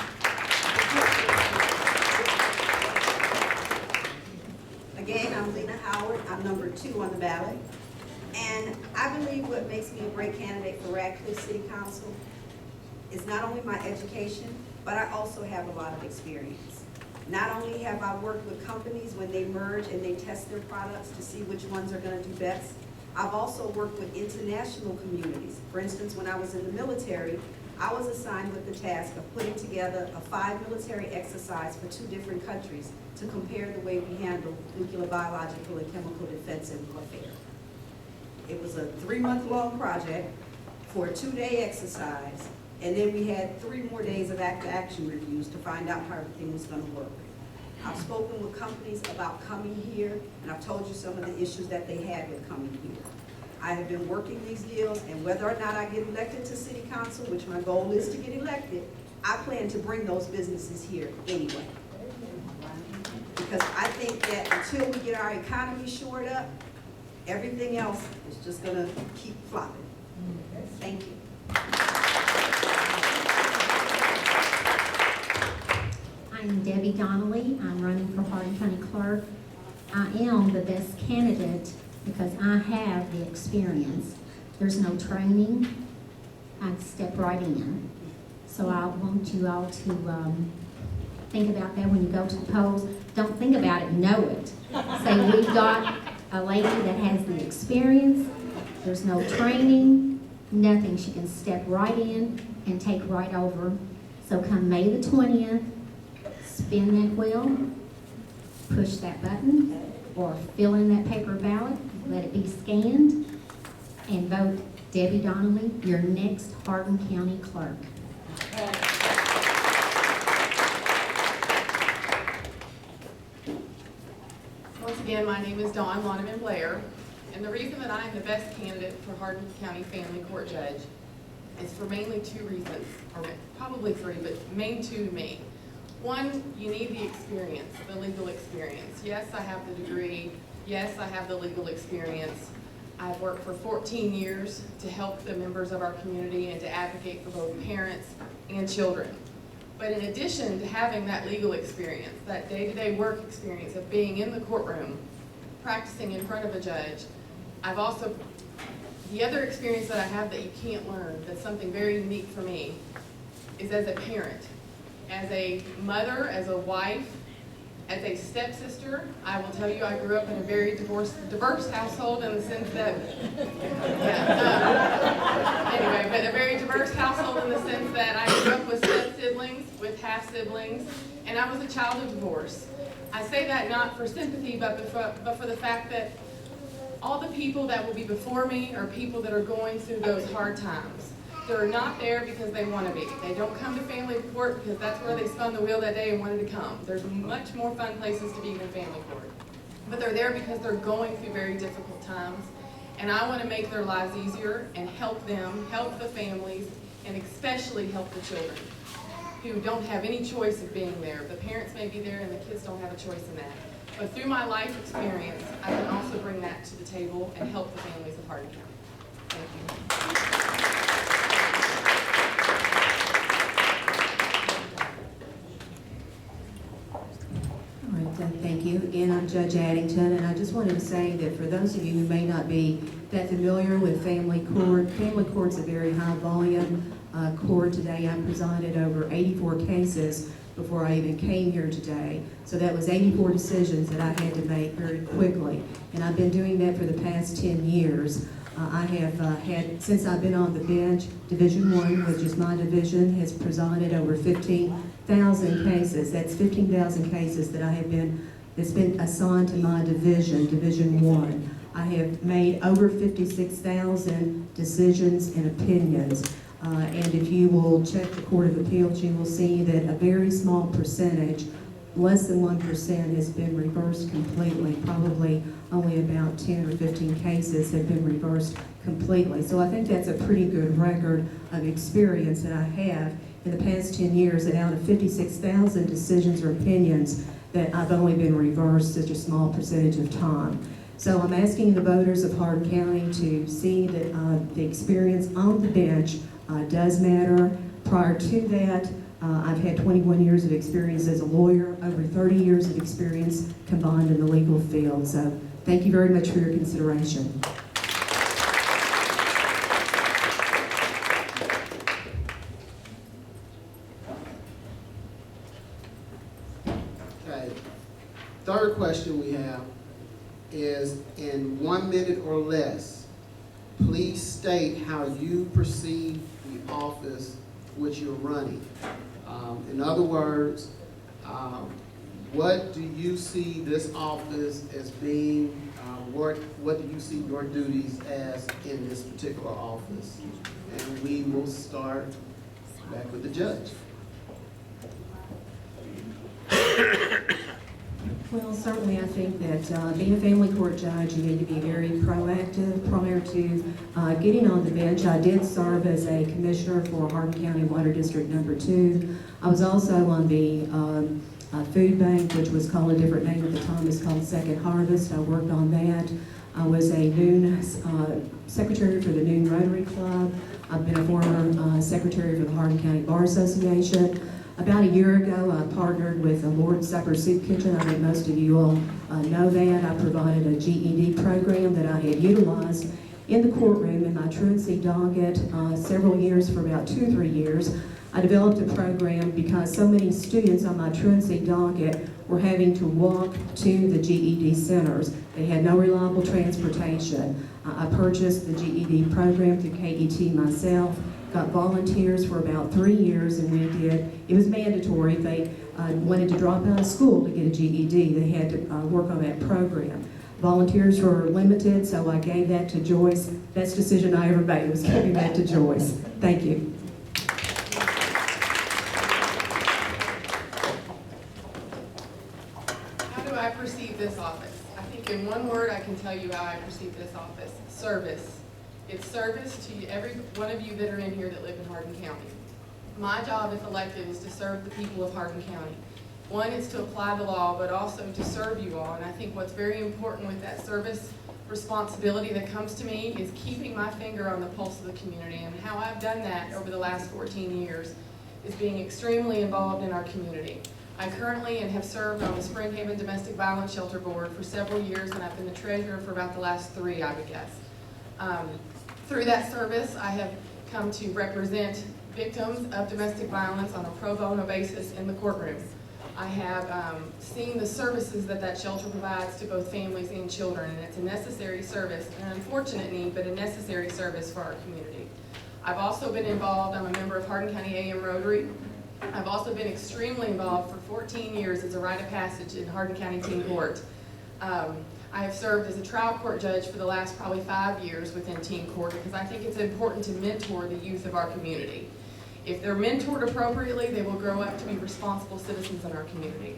Speaker 14: Again, I'm Lena Howard. I'm number 2 on the ballot. And I believe what makes me a great candidate for Radcliff City Council is not only my education, but I also have a lot of experience. Not only have I worked with companies when they merge and they test their products to see which ones are going to do best, I've also worked with international communities. For instance, when I was in the military, I was assigned with the task of putting together a 5 military exercise for 2 different countries to compare the way we handle nuclear, biological, and chemical defense and warfare. It was a 3-month-long project for a 2-day exercise, and then we had 3 more days of action reviews to find out how everything was going to work. I've spoken with companies about coming here, and I've told you some of the issues that they had with coming here. I have been working these deals, and whether or not I get elected to City Council, which my goal is to get elected, I plan to bring those businesses here anyway. Because I think that until we get our economy shored up, everything else is just going to keep flopping. Thank you.
Speaker 13: I'm Debbie Donnelly. I'm running for Hardin County Clerk. I am the best candidate because I have the experience. There's no training. I step right in. So I want you all to think about that when you go to the polls. Don't think about it, know it. Say, we've got a lady that has the experience. There's no training, nothing. She can step right in and take right over. So come May the 20th, spin that wheel, push that button, or fill in that paper ballot, let it be scanned, and vote Debbie Donnelly, your next Hardin County Clerk.
Speaker 12: Once again, my name is Dawn Loneman Blair, and the reason that I am the best candidate for Hardin County Family Court Judge is for mainly 2 reasons, or probably 3, but main 2 to me. One, you need the experience, the legal experience. Yes, I have the degree. Yes, I have the legal experience. I've worked for 14 years to help the members of our community and to advocate for both parents and children. But in addition to having that legal experience, that day-to-day work experience of being in the courtroom, practicing in front of a judge, the other experience that I have that you can't learn, that's something very unique for me, is as a parent. As a mother, as a wife, As a stepsister, I will tell you I grew up in a very diverse household in the sense that, anyway, but a very diverse household in the sense that I grew up with step-siblings, with half-siblings, and I was a child of divorce. I say that not for sympathy, but for the fact that all the people that will be before me are people that are going through those hard times. They're not there because they want to be. They don't come to family court because that's where they spun the wheel that day and wanted to come. There's much more fun places to be than family court. But they're there because they're going through very difficult times. And I want to make their lives easier and help them, help the families, and especially help the children who don't have any choice of being there. The parents may be there and the kids don't have a choice in that. But through my life experience, I can also bring that to the table and help the families of Hardin County. Thank you.
Speaker 11: Thank you. Again, I'm Judge Addington, and I just wanted to say that for those of you who may not be that familiar with family court's a very high volume court. Today I presided over 84 cases before I even came here today. So that was 84 decisions that I had to make very quickly. And I've been doing that for the past 10 years. I have had, since I've been on the bench, Division I, which is my division, has presided over 15,000 cases. That's 15,000 cases that that's been assigned to my division, Division I. I have made over 56,000 decisions and opinions. And if you will check the Court of Appeals, you will see that a very small percentage, less than 1%, has been reversed completely. Probably only about 10 or 15 cases have been reversed completely. So I think that's a pretty good record of experience that I have in the past 10 years, that out of 56,000 decisions or opinions, that I've only been reversed such a small percentage of time. So I'm asking the voters of Hardin County to see that the experience on the bench does matter. Prior to that, I've had 21 years of experience as a lawyer, over 30 years of experience combined in the legal field. So thank you very much for your consideration.
Speaker 10: Okay. Third question we have is, in 1 minute or less, please state how you perceive the office which you're running. In other words, what do you see this office as being? What do you see your duties as in this particular office? And we will start back with the judge.
Speaker 11: Well, certainly I think that being a family court judge, you need to be very proactive. Prior to getting on the bench, I did serve as a commissioner for Hardin County Water District No. 2. I was also on the food bank, which was called a different name at the time. It's called Second Harvest. I worked on that. I was a noon secretary for the Noon Rotary Club. I've been a former secretary for the Hardin County Bar Association. About a year ago, I partnered with the Lord's Supper Soup Kitchen. I think most of you all know that. I provided a GED program that I had utilized in the courtroom in my truancy docket several years, for about 2 or 3 years. I developed a program because so many students on my truancy docket were having to walk to the GED centers. They had no reliable transportation. I purchased the GED program through KET myself, got volunteers for about 3 years, and it was mandatory. If they wanted to drop out of school to get a GED, they had to work on that program. Volunteers were limited, so I gave that to Joyce. Best decision I ever made was giving that to Joyce. Thank you.
Speaker 12: How do I perceive this office? I think in one word I can tell you how I perceive this office. Service. It's service to every one of you that are in here that live in Hardin County. My job, if elected, is to serve the people of Hardin County. One is to apply the law, but also to serve you all. And I think what's very important with that service responsibility that comes to me is keeping my finger on the pulse of the community. And how I've done that over the last 14 years is being extremely involved in our community. I currently and have served on the Springhaven Domestic Violence Shelter Board for several years, and I've been the treasurer for about the last 3, I would guess. Through that service, I have come to represent victims of domestic violence on a pro bono basis in the courtroom. I have seen the services that that shelter provides to both families and children, and it's a necessary service, an unfortunate need, but a necessary service for our community. I've also been involved, I'm a member of Hardin County AM Rotary. I've also been extremely involved for 14 years as a rite of passage in Hardin County Teen Court. I have served as a trial court judge for the last probably 5 years within teen court because I think it's important to mentor the youth of our community. If they're mentored appropriately, they will grow up to be responsible citizens in our community.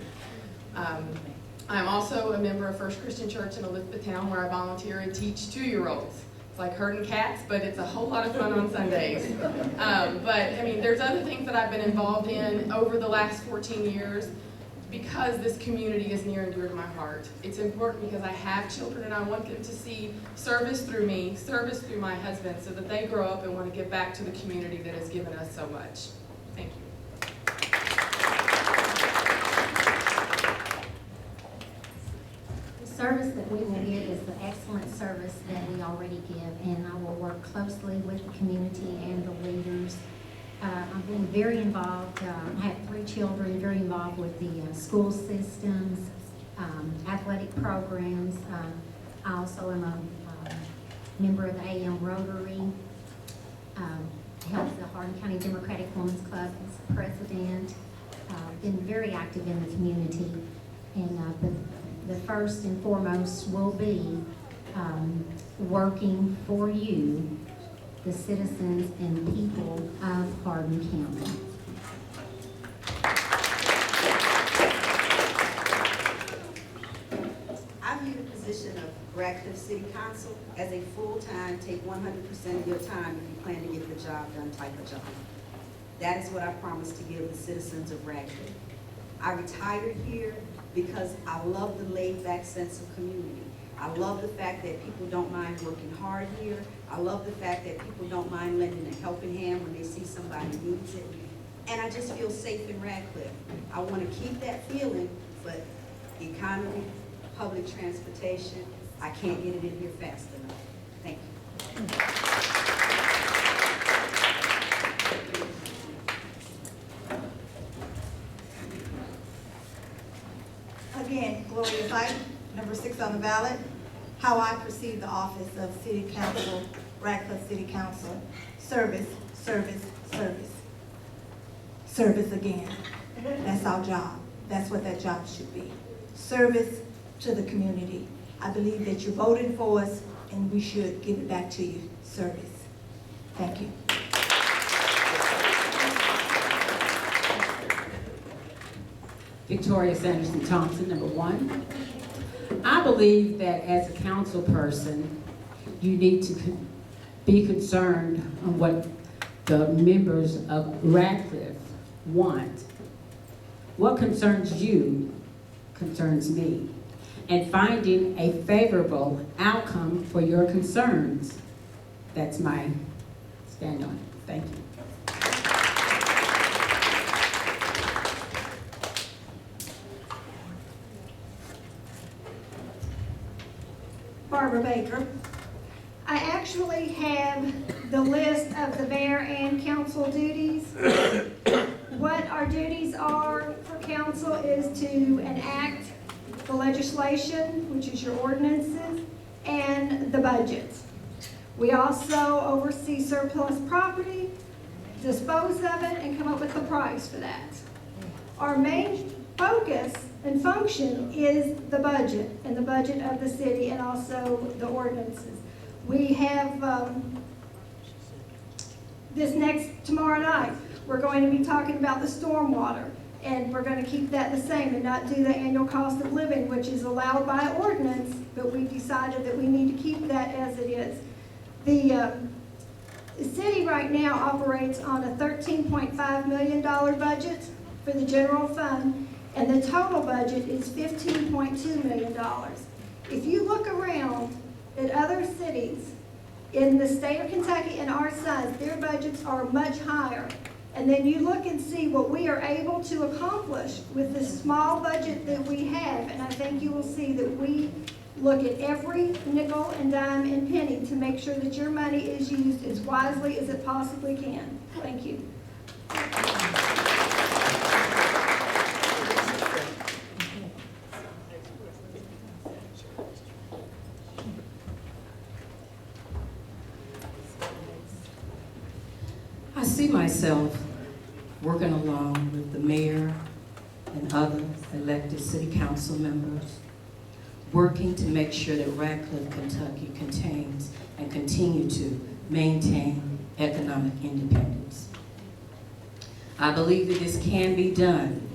Speaker 12: I'm also a member of First Christian Church in Elizabethtown where I volunteer and teach 2-year-olds. It's like herding cats, but it's a whole lot of fun on Sundays. But I mean, there's other things that I've been involved in over the last 14 years because this community is near and dear to my heart. It's important because I have children and I want them to see service through me, service through my husband, so that they grow up and want to give back to the community that has given us so much. Thank you.
Speaker 13: The service that we will give is the excellent service that we already give, and I will work closely with the community and the leaders. I've been very involved, I have 3 children, very involved with the school systems, athletic programs. I also am a member of the AM Rotary, helped the Hardin County Democratic Women's Club as president, been very active in the community. And the first and foremost will be working for you, the citizens and people of Hardin County.
Speaker 14: I view the position of Radcliff City Council as a full-time, take 100% of your time if you plan to get the job done type of job. That is what I promise to give the citizens of Radcliff. I retired here because I love the laid-back sense of community. I love the fact that people don't mind working hard here. I love the fact that people don't mind lending a helping hand when they see somebody needs it. And I just feel safe in Radcliff. I want to keep that feeling, but economy, public transportation, I can't get it in here fast enough. Thank you.
Speaker 15: Again, Gloria Fife, number 6 on the ballot. How I perceive the office of City Council, Radcliff City Council. Service, service, service. Service again. That's our job. That's what that job should be. Service to the community. I believe that you voted for us and we should give it back to you. Service. Thank you.
Speaker 16: Victoria Sanderson Thompson, number 1. I believe that as a council person, you need to be concerned on what the members of Radcliff want. What concerns you concerns me. And finding a favorable outcome for your concerns. That's my stand on it. Thank you.
Speaker 17: Barbara Baker. I actually have the list of the mayor and council duties. What our duties are for council is to enact the legislation, which is your ordinances, and the budget. We also oversee surplus property, dispose of it, and come up with the price for that. Our main focus and function is the budget, and the budget of the city, and also the ordinances. We have tomorrow night, we're going to be talking about the stormwater, and we're going to keep that the same and not do the annual cost of living, which is allowed by ordinance, but we've decided that we need to keep that as it is. The city right now operates on a $13.5 million budget for the general fund, and the total budget is $15.2 million. If you look around at other cities in the state of Kentucky and our size, their budgets are much higher. And then you look and see what we are able to accomplish with the small budget that we have, and I think you will see that we look at every nickel and dime and penny to make sure that your money is used as wisely as it possibly can. Thank you.
Speaker 18: see myself working along with the mayor and other elected city council members, working to make sure that Radcliff, Kentucky contains and continue to maintain economic independence. I believe that this can be done,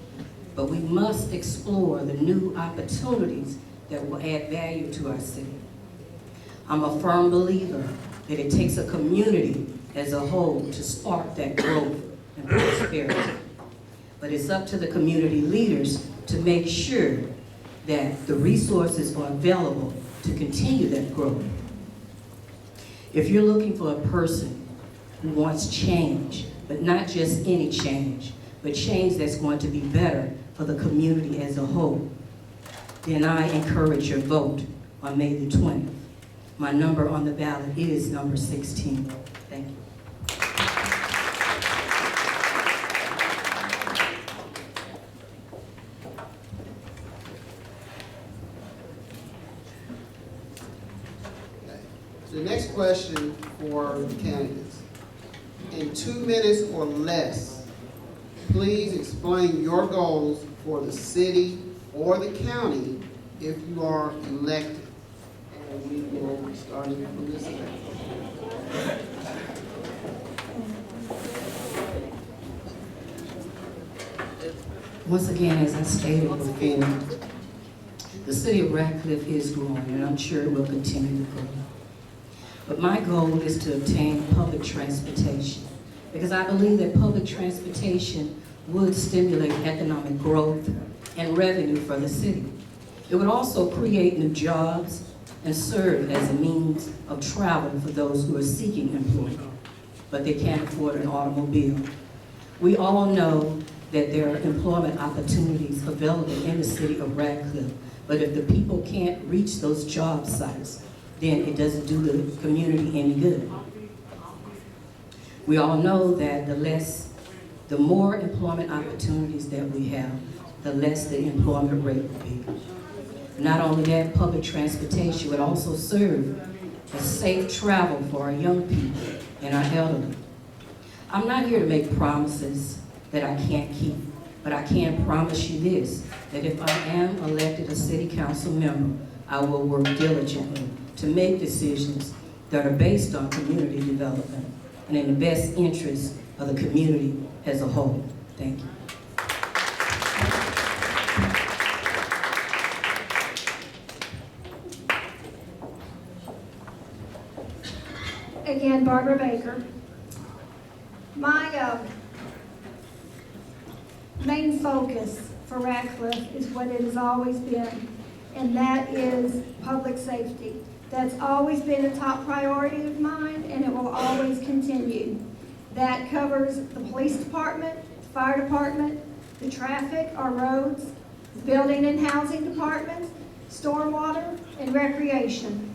Speaker 18: but we must explore the new opportunities that will add value to our city. I'm a firm believer that it takes a community as a whole to spark that growth and prosperity. But it's up to the community leaders to make sure that the resources are available to continue that growth. If you're looking for a person who wants change, but not just any change, but change that's going to be better for the community as a whole, then I encourage your vote on May the 20th. My number on the ballot is number 16. Thank you.
Speaker 10: The next question for the candidates. In 2 minutes or less, please explain your goals for the city or the county if you are elected. And we will be starting from this side.
Speaker 18: Once again, as I stated before, the city of Radcliff is growing, and I'm sure it will continue to grow. But my goal is to obtain public transportation, because I believe that public transportation would stimulate economic growth and revenue for the city. It would also create new jobs and serve as a means of travel for those who are seeking employment, but they can't afford an automobile. We all know that there are employment opportunities available in the city of Radcliff, but if the people can't reach those job sites, then it doesn't do the community any good. We all know that the more employment opportunities that we have, the less the employment rate will be. Not only that, public transportation would also serve as safe travel for our young people and our elderly. I'm not here to make promises that I can't keep, but I can promise you this, that if I am elected a city council member, I will work diligently to make decisions that are based on community development and in the best interest of the community as a whole. Thank you.
Speaker 17: Again, Barbara Baker. My main focus for Radcliff is what it has always been, and that is public safety. That's always been a top priority of mine, and it will always continue. That covers the police department, the fire department, the traffic, our roads, the building and housing department, stormwater, and recreation.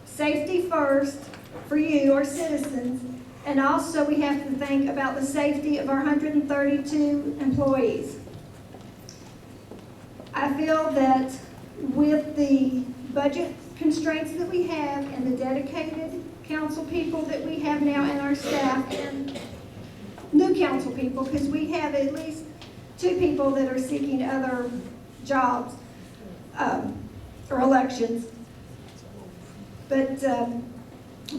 Speaker 17: Safety first for you, our citizens, and also we have to think about the safety of our 132 employees. I feel that with the budget constraints that we have and the dedicated council people that we have now and our staff and new council people, because we have at least 2 people that are seeking other jobs or elections. But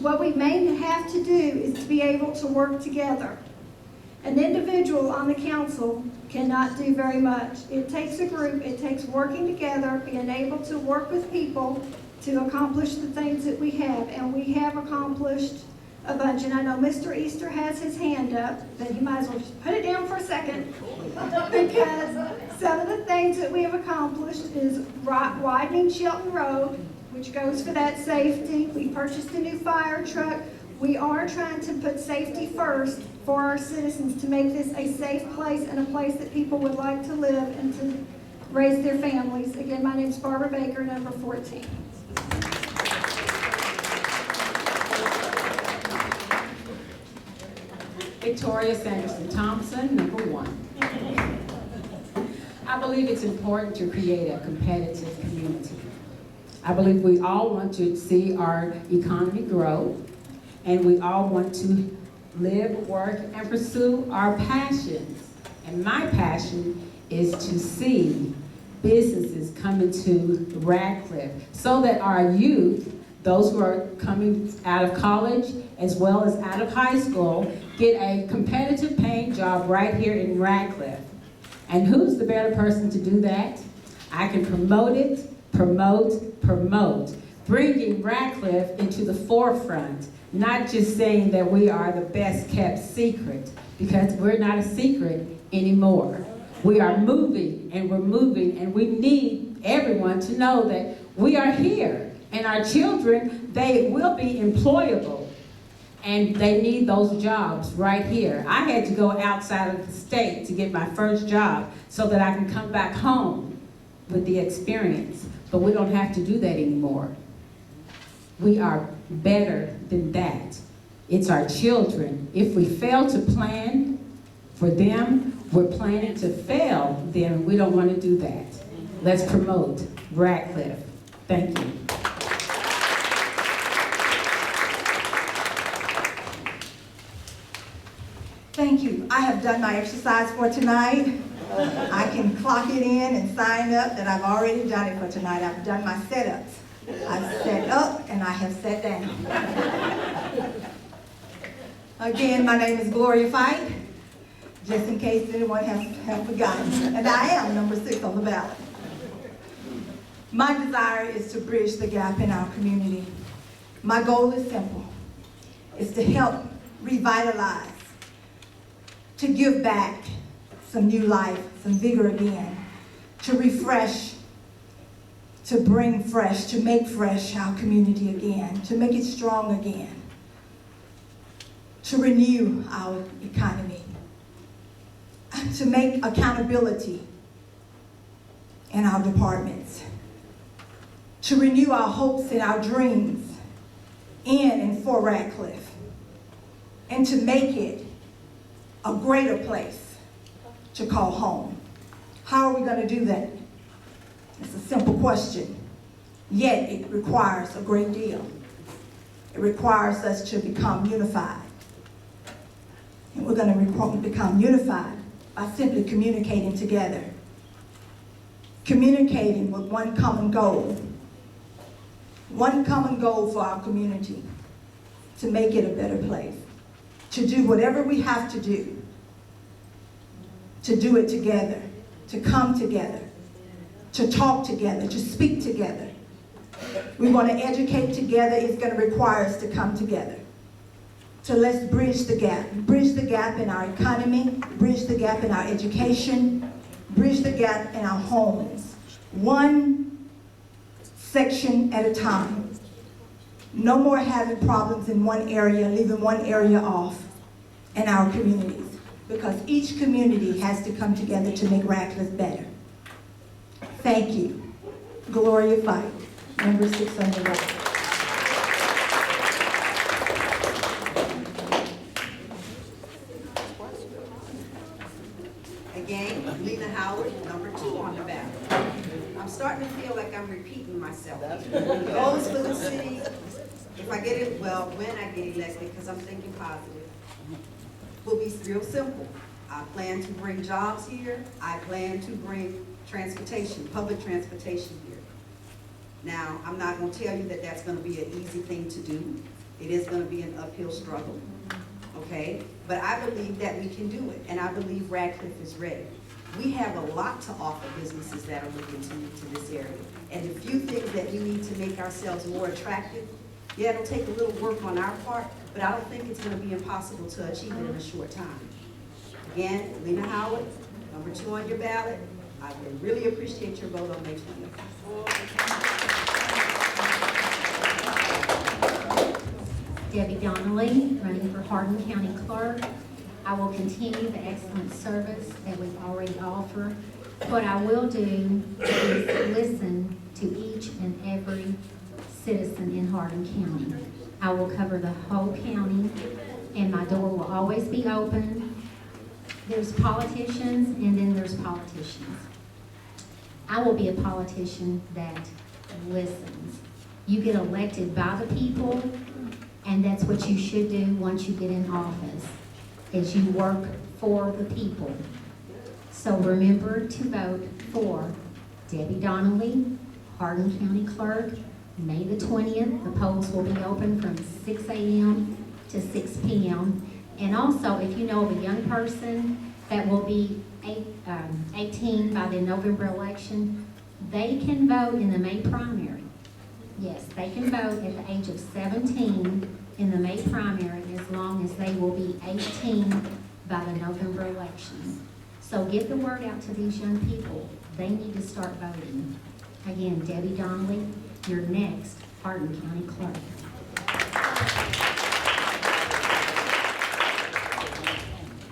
Speaker 17: what we may have to do is to be able to work together. An individual on the council cannot do very much. It takes a group, it takes working together, being able to work with people to accomplish the things that we have, and we have accomplished a bunch. And I know Mr. Easter has his hand up, but you might as well just put it down for a second, because some of the things that we have accomplished is widening Shelton Road, which goes for that safety. We purchased a new fire truck. We are trying to put safety first for our citizens to make this a safe place and a place that people would like to live and to raise their families. Again, my name is Barbara Baker, number 14.
Speaker 16: Victoria Sanderson Thompson, number 1. I believe it's important to create a competitive community. I believe we all want to see our economy grow, and we all want to live, work, and pursue our passions. And my passion is to see businesses coming to Radcliff so that our youth, those who are coming out of college as well as out of high school, get a competitive paying job right here in Radcliff. And who's the better person to do that? I can promote it, promote, bringing Radcliff into the forefront, not just saying that we are the best kept secret, because we're not a secret anymore. We are moving, and we're moving, and we need everyone to know that we are here. And our children, they will be employable, and they need those jobs right here. I had to go outside of the state to get my first job so that I can come back home with the experience. But we don't have to do that anymore. We are better than that. It's our children. If we fail to plan for them, we're planning to fail them. We don't want to do that. Let's promote Radcliff. Thank you.
Speaker 15: Thank you. I have done my exercise for tonight. I can clock it in and sign up that I've already done it for tonight. I've done my setups. I've set up and I have sat down. Again, my name is Gloria Fight, just in case anyone has forgotten. And I am number 6 on the ballot. My desire is to bridge the gap in our community. My goal is simple. It's to help revitalize, to give back some new life, some vigor again, to refresh, to bring fresh, to make fresh our community again, to make it strong again, to renew our economy, to make accountability in our departments, to renew our hopes and our dreams in and for Radcliff, and to make it a greater place to call home. How are we going to do that? It's a simple question, yet it requires a great deal. It requires us to become unified. And we're going to become unified by simply communicating together. Communicating with one common goal. One common goal for our community, to make it a better place. To do whatever we have to do it together, to come together, to talk together, to speak together. We want to educate together. It's going to require us to come together. So let's bridge the gap in our economy, bridge the gap in our education, bridge the gap in our homes. One section at a time. No more having problems in one area, leaving one area off in our communities. Because each community has to come together to make Radcliff better. Thank you. Gloria Fight, number 6 on the right.
Speaker 14: Again, Lena Howard, number 2 on the ballot. I'm starting to feel like I'm repeating myself. Goals for the city, if I get it, well, when I get elected, because I'm thinking positive, will be real simple. I plan to bring jobs here. I plan to bring transportation, public transportation here. Now, I'm not going to tell you that that's going to be an easy thing to do. It is going to be an uphill struggle, okay? But I believe that we can do it, and I believe Radcliff is ready. We have a lot to offer businesses that are looking to this area. And the few things that we need to make ourselves more attractive, yeah, it'll take a little work on our part, but I don't think it's going to be impossible to achieve it in a short time. Again, Lena Howard, number 2 on your ballot. I would really appreciate your vote on May 20th.
Speaker 13: Debbie Donnelly, running for Hardin County Clerk. I will continue the excellent service that we've already offered. What I will do is listen to each and every citizen in Hardin County. I will cover the whole county, and my door will always be open. There's politicians, and then there's politicians. I will be a politician that listens. You get elected by the people, And that's what you should do once you get in office, is you work for the people. So remember to vote for Debbie Donnelly, Hardin County Clerk, May the 20th. The polls will be open from 6 a.m. to 6 p.m. And also, if you know of a young person that will be 18 by the November election, they can vote in the May primary. Yes, they can vote at the age of 17 in the May primary as long as they will be 18 by the November election. So get the word out to these young people. They need to start voting. Again, Debbie Donnelly, your next Hardin County Clerk.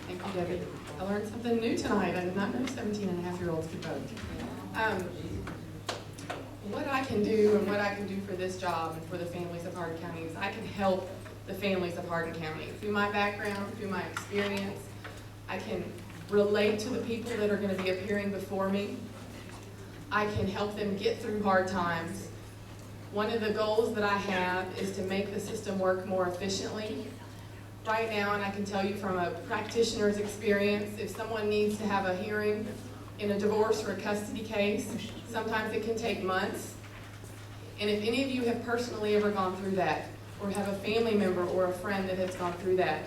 Speaker 12: Thank you, Debbie. I learned something new tonight. I did not know 17-and-a-half-year-olds could vote. What I can do and what I can do for this job and for the families of Hardin County is I can help the families of Hardin County. Through my background, through my experience, I can relate to the people that are going to be appearing before me. I can help them get through hard times. One of the goals that I have is to make the system work more efficiently. Right now, and I can tell you from a practitioner's experience, if someone needs to have a hearing in a divorce or a custody case, sometimes it can take months. And if any of you have personally ever gone through that, or have a family member or a friend that has gone through that,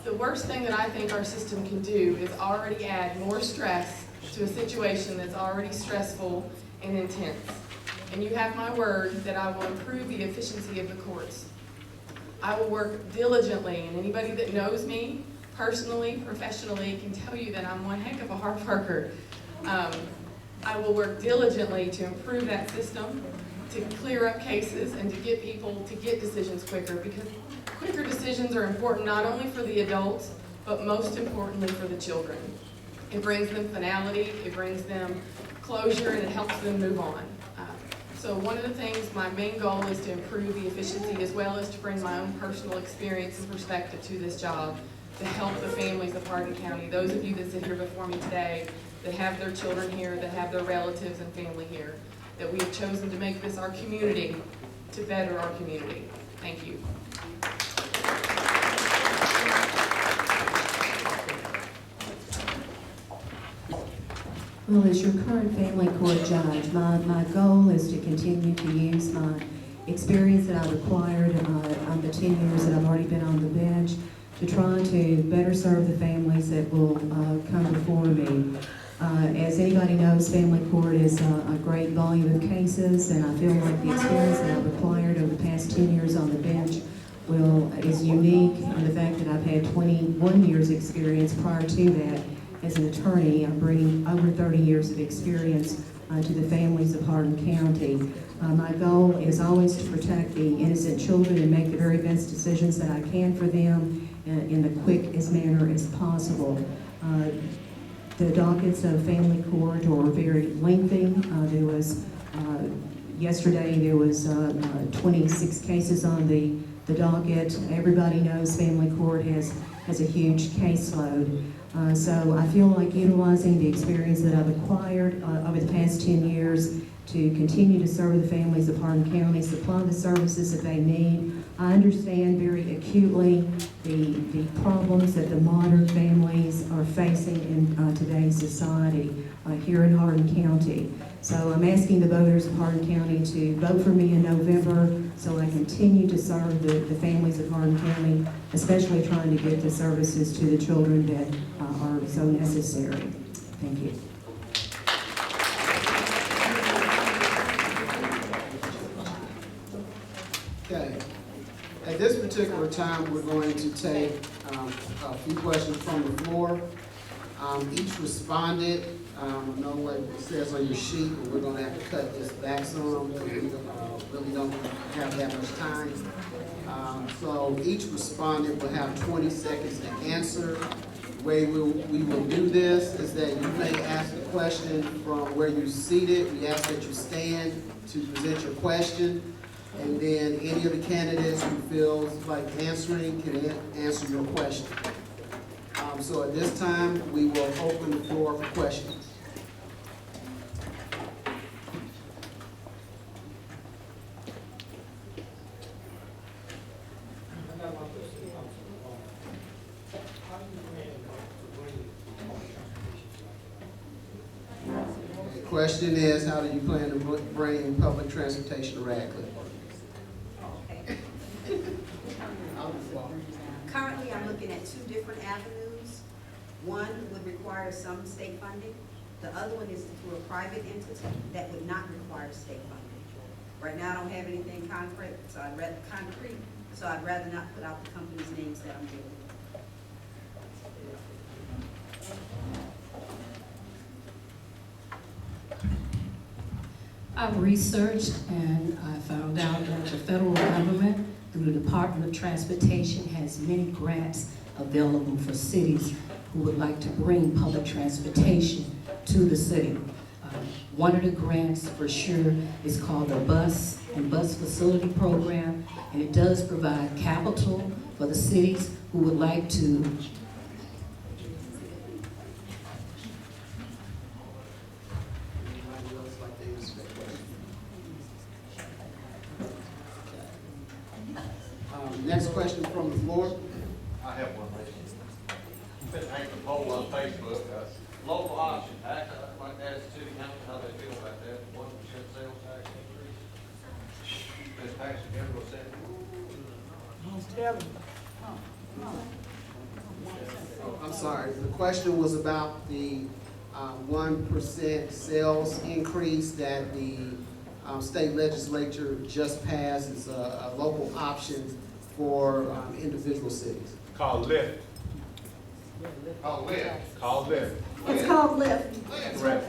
Speaker 12: the worst thing that I think our system can do is already add more stress to a situation that's already stressful and intense. And you have my word that I will improve the efficiency of the courts. I will work diligently, and anybody that knows me personally, professionally, can tell you that I'm one heck of a hard worker. I will work diligently to improve that system, to clear up cases, and to get people to get decisions quicker, because quicker decisions are important not only for the adults, but most importantly for the children. It brings them finality, it brings them closure, and it helps them move on. So one of the things, my main goal is to improve the efficiency as well as to bring my own personal experience and perspective to this job to help the families of Hardin County. Those of you that sit here before me today that have their children here, that have their relatives and family here, that we have chosen to make this our community, to better our community. Thank you.
Speaker 11: Well, as your current family court judge, my goal is to continue to use my experience that I've acquired on the 10 years that I've already been on the bench to try to better serve the families that will come before me. As anybody knows, family court is a great volume of cases, and I feel like the experience that I've acquired over the past 10 years on the bench is unique in the fact that I've had 21 years experience prior to that as an attorney. I'm bringing over 30 years of experience to the families of Hardin County. My goal is always to protect the innocent children and make the very best decisions that I can for them in the quickest manner as possible. The dockets of family court are very lengthy. Yesterday there was 26 cases on the docket. Everybody knows family court has a huge caseload. So I feel like utilizing the experience that I've acquired over the past 10 years to continue to serve the families of Hardin County, supply the services that they need. I understand very acutely the problems that the modern families are facing in today's society here in Hardin County. So I'm asking the voters of Hardin County to vote for me in November so I continue to serve the families of Hardin County, especially trying to get the services to the children that are so necessary. Thank you.
Speaker 10: Okay. At this particular time, we're going to take a few questions from the floor. Each respondent, I know what it says on your sheet, but we're going to have to cut this back some because we really don't have that much time. So each respondent will have 20 seconds to answer. The way we will do this is that you may ask a question from where you're seated. We ask that you stand to present your question. And then any of the candidates who feels like answering can answer your question. So at this time, we will open the floor for questions. Question is, how do you plan to bring public transportation to Radcliffe?
Speaker 14: Currently, I'm looking at 2 different avenues. One would require some state funding. The other one is through a private entity that would not require state funding. Right now, I don't have anything concrete, so I'd rather not put out the company's names that I'm dealing with.
Speaker 18: I've researched and I found out that the federal government, through the Department of Transportation, has many grants available for cities who would like to bring public transportation to the city. One of the grants for sure is called the Bus and Bus Facility Program, and it does provide capital for the cities who would like to
Speaker 10: Next question from the floor.
Speaker 6: I have one, lady. Been hanging a poll on Facebook, local option tax, I'd like to ask the city council how they feel about that, 1% sales tax increase. This tax is never gonna set.
Speaker 10: I'm sorry, the question was about the 1% sales increase that the state legislature just passed. It's a local option for individual cities.
Speaker 4: Called Lyft.
Speaker 6: Called Lyft.
Speaker 4: Called Lyft.
Speaker 17: It's called Lyft.
Speaker 4: Correct.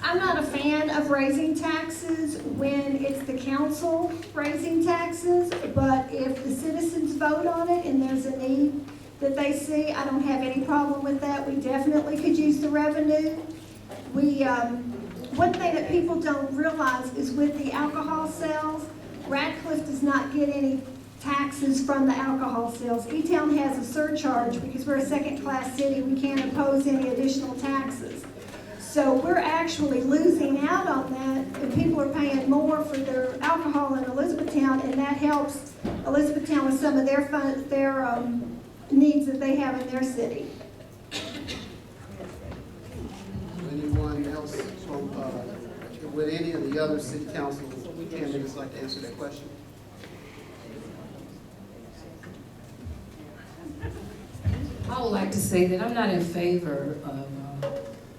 Speaker 17: I'm not a fan of raising taxes when it's the council raising taxes, but if the citizens vote on it and there's a need that they see, I don't have any problem with that. We definitely could use the revenue. One thing that people don't realize is with the alcohol sales, Radcliffe does not get any taxes from the alcohol sales. E-Town has a surcharge because we're a second-class city. We can't impose any additional taxes. So we're actually losing out on that, and people are paying more for their alcohol in Elizabethtown, and that helps Elizabethtown with some of their needs that they have in their city.
Speaker 10: Anyone else from, would any of the other city council candidates like to answer that question?
Speaker 18: I would like to say that I'm not in favor of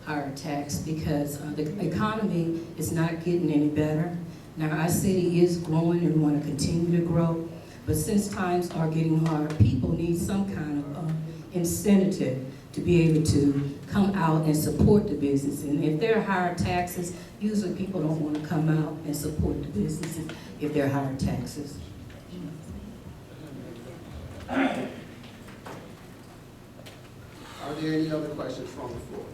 Speaker 18: higher tax because the economy is not getting any better. Now, our city is growing and we want to continue to grow, but since times are getting hard, people need some kind of incentive to be able to come out and support the business. And if there are higher taxes, usually people don't want to come out and support the businesses if there are higher taxes.
Speaker 10: Are there any other questions from the floor?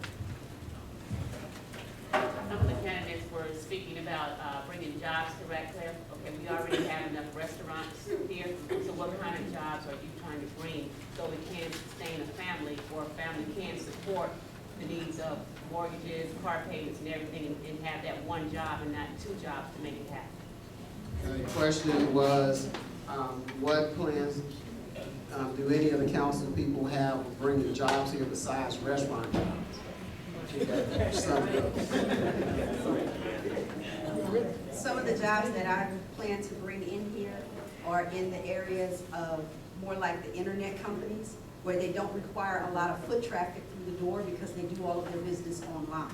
Speaker 19: Some of the candidates were speaking about bringing jobs to Radcliffe. Okay, we already have enough restaurants here, so what kind of jobs are you trying to bring so we can sustain a family, or a family can support the needs of mortgages, car payments, and everything, and have that one job and not 2 jobs to make it happen?
Speaker 10: The question was, what plans do any of the council people have for bringing jobs here besides restaurant jobs?
Speaker 14: Some of the jobs that I plan to bring in here are in the areas of more like the internet companies, where they don't require a lot of foot traffic through the door because they do all of their business online.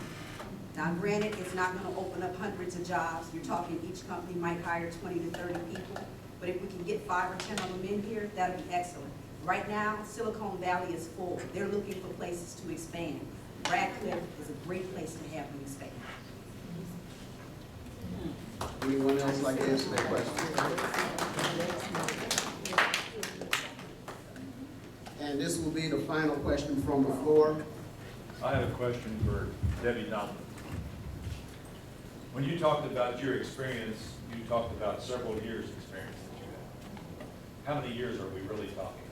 Speaker 14: Now, granted, it's not going to open up hundreds of jobs. You're talking each company might hire 20 to 30 people, but if we can get 5 or 10 of them in here, that'll be excellent. Right now, Silicon Valley is full. They're looking for places to expand. Radcliffe is a great place to have them expand.
Speaker 10: Anyone else like to answer that question? And this will be the final question from the floor.
Speaker 4: I have a question for Debbie Donovan. When you talked about your experience, you talked about several years' experience that you had. How many years are we really talking?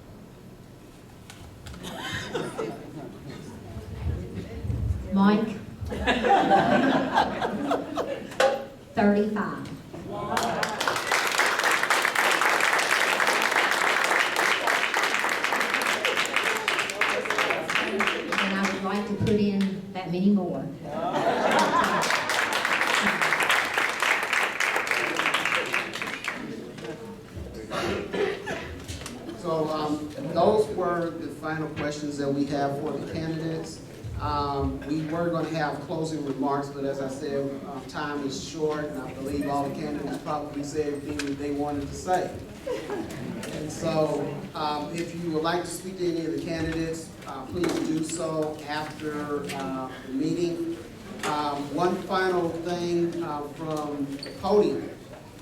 Speaker 13: Mike? 35. And I would like to put in that many more.
Speaker 10: So those were the final questions that we have for the candidates. We were going to have closing remarks, but as I said, time is short, and I believe all the candidates probably said everything that they wanted to say. And so if you would like to speak to any of the candidates, please do so after the meeting. One final thing from the podium.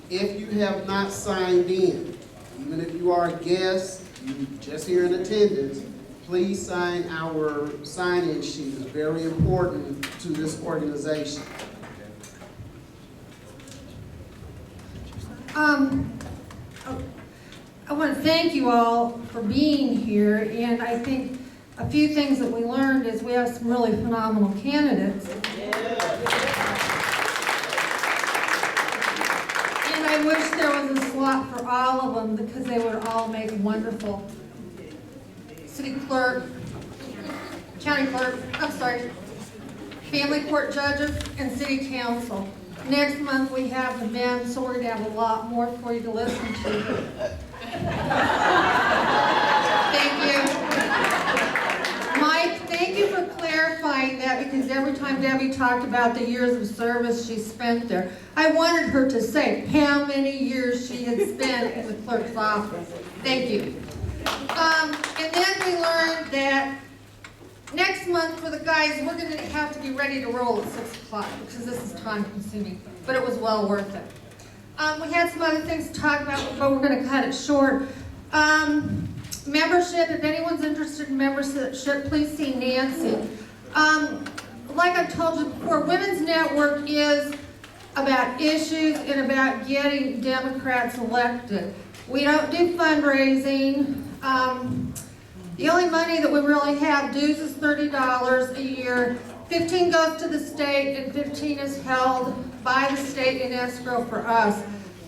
Speaker 10: If you have not signed in, even if you are a guest, you just here in attendance, please sign our sign-in sheet. It's very important to this organization.
Speaker 17: I want to thank you all for being here, and I think a few things that we learned is we have some really phenomenal candidates. And I wish there was a slot for all of them because they would all make wonderful city clerk, county clerk, family court judges, and city council. Next month we have the men, so we're going to have a lot more for you to listen to. Thank you. Mike, thank you for clarifying that, because every time Debbie talked about the years of service she spent there, I wanted her to say how many years she had spent in the clerk's office. Thank you. And then we learned that next month for the guys, we're going to have to be ready to roll at 6 o'clock because this is time consuming, but it was well worth it. We had some other things to talk about, but we're going to cut it short. Membership, if anyone's interested in membership, please see Nancy. Like I've told you before, Women's Network is about issues and about getting Democrats elected. We don't do fundraising. The only money that we really have, dues is $30 a year. 15 goes to the state and 15 is held by the state in escrow for us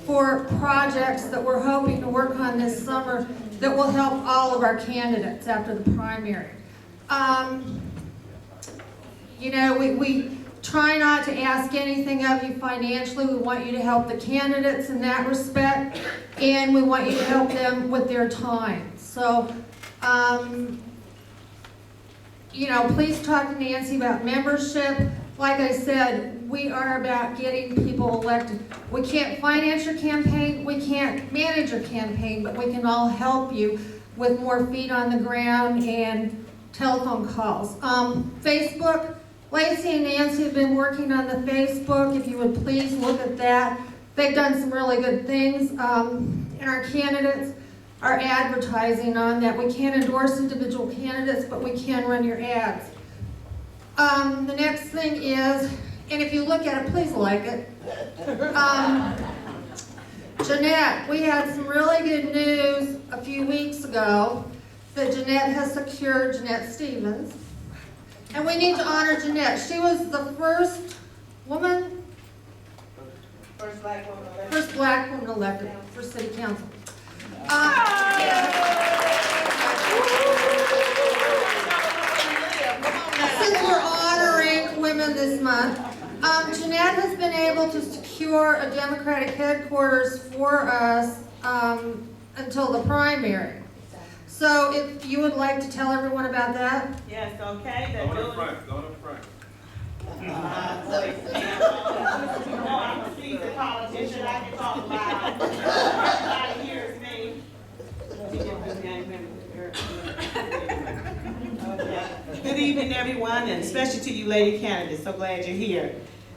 Speaker 17: for projects that we're hoping to work on this summer that will help all of our candidates after the primary. You know, we try not to ask anything of you financially. We want you to help the candidates in that respect, and we want you to help them with their time. So, you know, please talk to Nancy about membership. Like I said, we are about getting people elected. We can't finance your campaign, we can't manage your campaign, but we can all help you with more feet on the ground and telephone calls. Facebook, Lacy and Nancy have been working on the Facebook. If you would please look at that. They've done some really good things. And our candidates are advertising on that. We can't endorse individual candidates, but we can run your ads. The next thing is, and if you look at it, please like it. Jeanette, we had some really good news a few weeks ago that Jeanette has secured, Jeanette Stevens. And we need to honor Jeanette. She was the first woman, first black woman elected for city council. Since we're honoring women this month, Jeanette has been able to secure a Democratic headquarters for us until the primary. So if you would like to tell everyone about that.
Speaker 20: Yes, okay.
Speaker 3: Go in the front, go in the front.
Speaker 20: I'm a seasoned politician, I can talk loud. Everybody hears me. Good evening, everyone, and especially to you lady candidates. So glad you're here.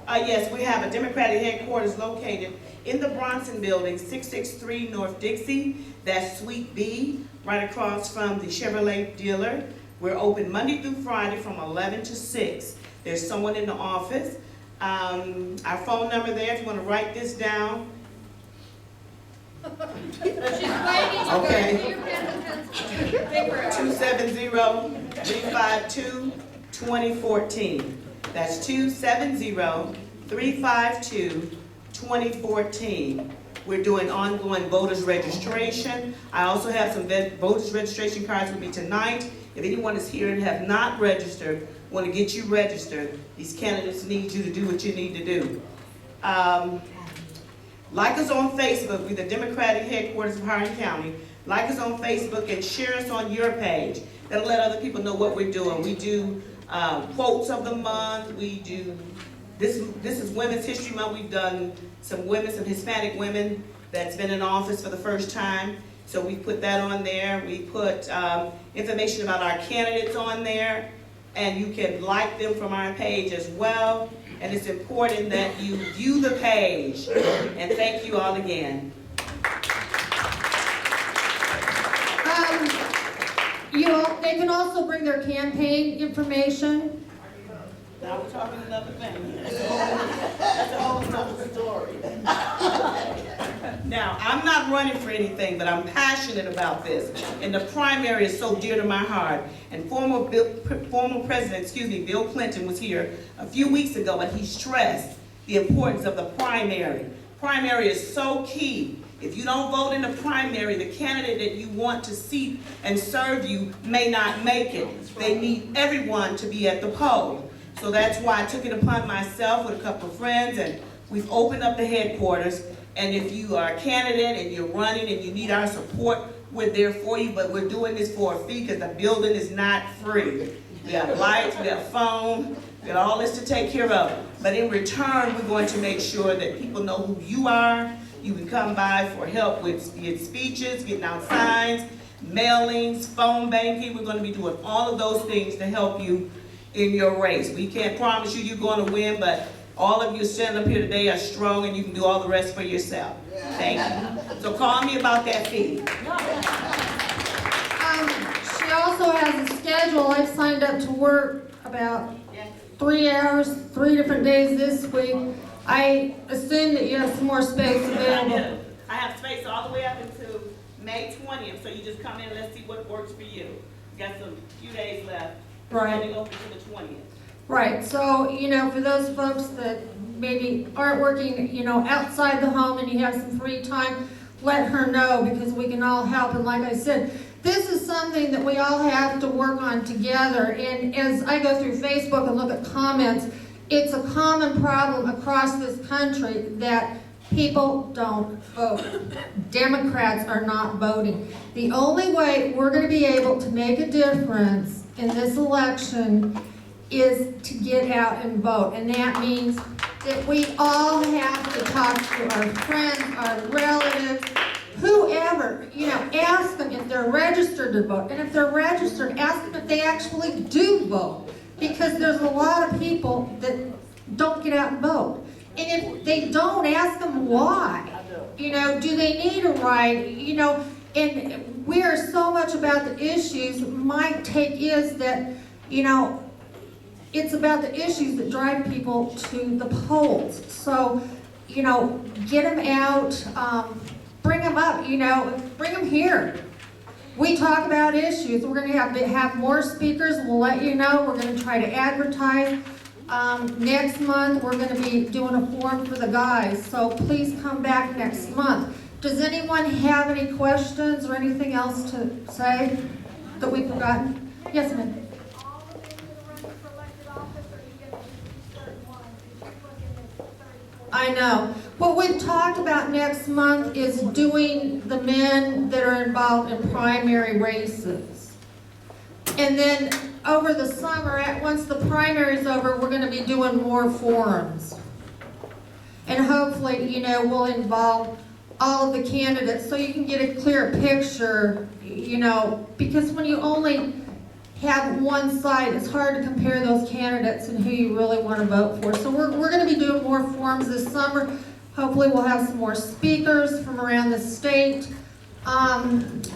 Speaker 20: Yes, we have a Democratic headquarters located in the Bronson Building, 663 North Dixie. That's Suite B, right across from the Chevrolet dealer. We're open Monday through Friday from 11 to 6. There's someone in the office. Our phone number there, if you want to write this down. Okay. 270-352-2014. That's 270-352-2014. We're doing ongoing voters registration. I also have some voters registration cards with me tonight. If anyone is here and have not registered, want to get you registered, these candidates need you to do what you need to do. Like us on Facebook, we're the Democratic headquarters of Hardin County. Like us on Facebook and share us on your page. That'll let other people know what we're doing. We do quotes of the month. We do, this is Women's History Month. We've done some Hispanic women that's been in office for the first time. So we put that on there. We put information about our candidates on there. And you can like them from our page as well. And it's important that you view the page. And thank you all again.
Speaker 17: They can also bring their campaign information.
Speaker 20: Now we're talking another thing. That's a whole nother story. Now, I'm not running for anything, but I'm passionate about this. And the primary is so dear to my heart. And former President, Bill Clinton was here a few weeks ago, and he stressed the importance of the primary. Primary is so key. If you don't vote in the primary, the candidate that you want to see and serve you may not make it. They need everyone to be at the poll. So that's why I took it upon myself with a couple of friends, and we've opened up the headquarters. And if you are a candidate and you're running and you need our support, we're there for you, but we're doing this for a fee because the building is not free. We have lights, we have phone, we got all this to take care of. But in return, we're going to make sure that people know who you are. You can come by for help with speeches, getting out signs, mailings, phone banking. We're going to be doing all of those things to help you in your race. We can't promise you you're going to win, but all of you standing up here today are strong and you can do all the rest for yourself. Thank you. So call me about that fee.
Speaker 17: She also has a schedule. I've signed up to work about 3 hours, 3 different days this week. I assume that you have some more space available.
Speaker 20: I have space all the way up until May 20th, so you just come in and let's see what works for you. Got some few days left.
Speaker 17: Right.
Speaker 20: Only open to the 20th.
Speaker 17: Right, so, for those folks that maybe aren't working, outside the home and you have some free time, let her know because we can all help. And like I said, this is something that we all have to work on together. And as I go through Facebook and look at comments, it's a common problem across this country that people don't vote. Democrats are not voting. The only way we're going to be able to make a difference in this election is to get out and vote. And that means that we all have to talk to our friends, our relatives, whoever, ask them if they're registered to vote. And if they're registered, ask them if they actually do vote. Because there's a lot of people that don't get out and vote. And if they don't, ask them why. Do they need a right? And we are so much about the issues. My take is that, it's about the issues that drive people to the polls. So, get them out, bring them up, bring them here. We talk about issues. We're going to have more speakers. We'll let you know. We're going to try to advertise. Next month, we're going to be doing a forum for the guys. So please come back next month. Does anyone have any questions or anything else to say that we've forgotten? Yes, ma'am. I know. What we've talked about next month is doing the men that are involved in primary races. And then over the summer, once the primary's over, we're going to be doing more forums. And hopefully, we'll involve all of the candidates so you can get a clear picture, because when you only have one side, it's hard to compare those candidates and who you really want to vote for. So we're going to be doing more forums this summer. Hopefully we'll have some more speakers from around the state.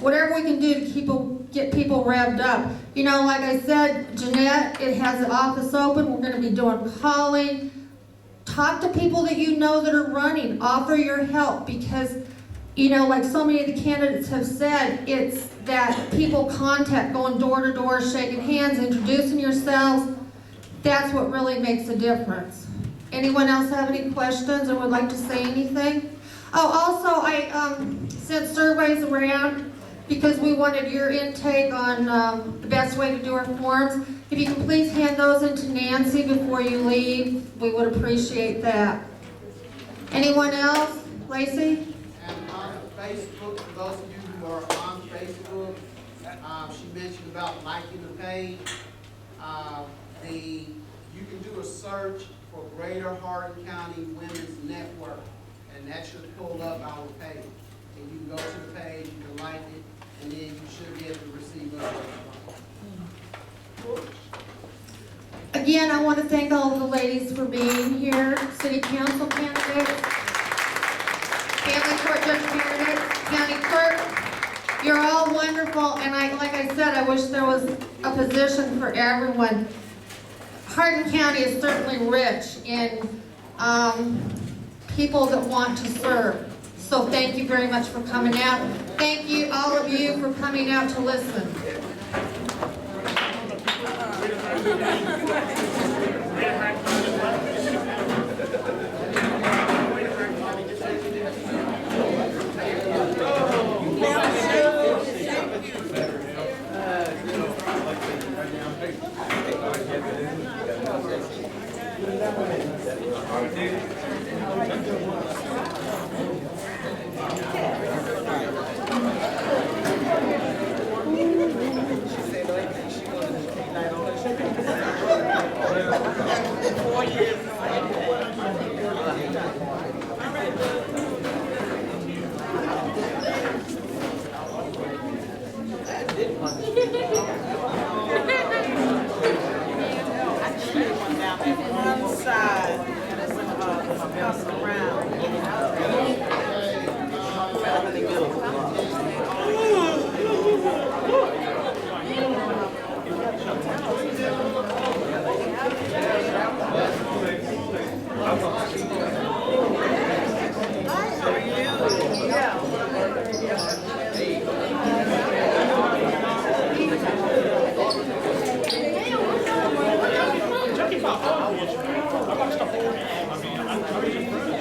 Speaker 17: Whatever we can do to get people revved up. Like I said, Jeanette, it has the office open. We're going to be doing calling. Talk to people that you know that are running. Offer your help because, like so many of the candidates have said, it's that people contact, going door to door, shaking hands, introducing yourselves. That's what really makes a difference. Anyone else have any questions or would like to say anything?
Speaker 1: Oh, also, I sent surveys around because we wanted your intake on the best way to do our forms. If you can please hand those in to Nancy before you leave, we would appreciate that. Anyone else? Lacy?
Speaker 10: And on Facebook, for those of you who are on Facebook, she mentioned about liking the page. You can do a search for Greater Hardin County Women's Network, and that should pull up our page. And you can go to the page, you can like it, and then you should be able to receive those.
Speaker 1: Again, I want to thank all of the ladies for being here, city council candidates, family court judge candidates, county clerk. You're all wonderful, and like I said, I wish there was a position for everyone. Hardin County is certainly rich in people that want to serve. So thank you very much for coming out. Thank you, all of you, for coming out to listen.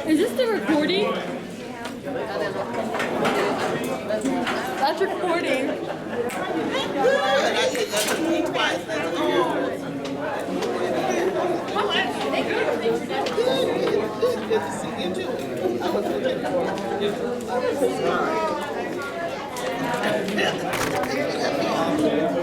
Speaker 21: Is this the recording? That's recording.
Speaker 20: Good to see you too. I was looking for you.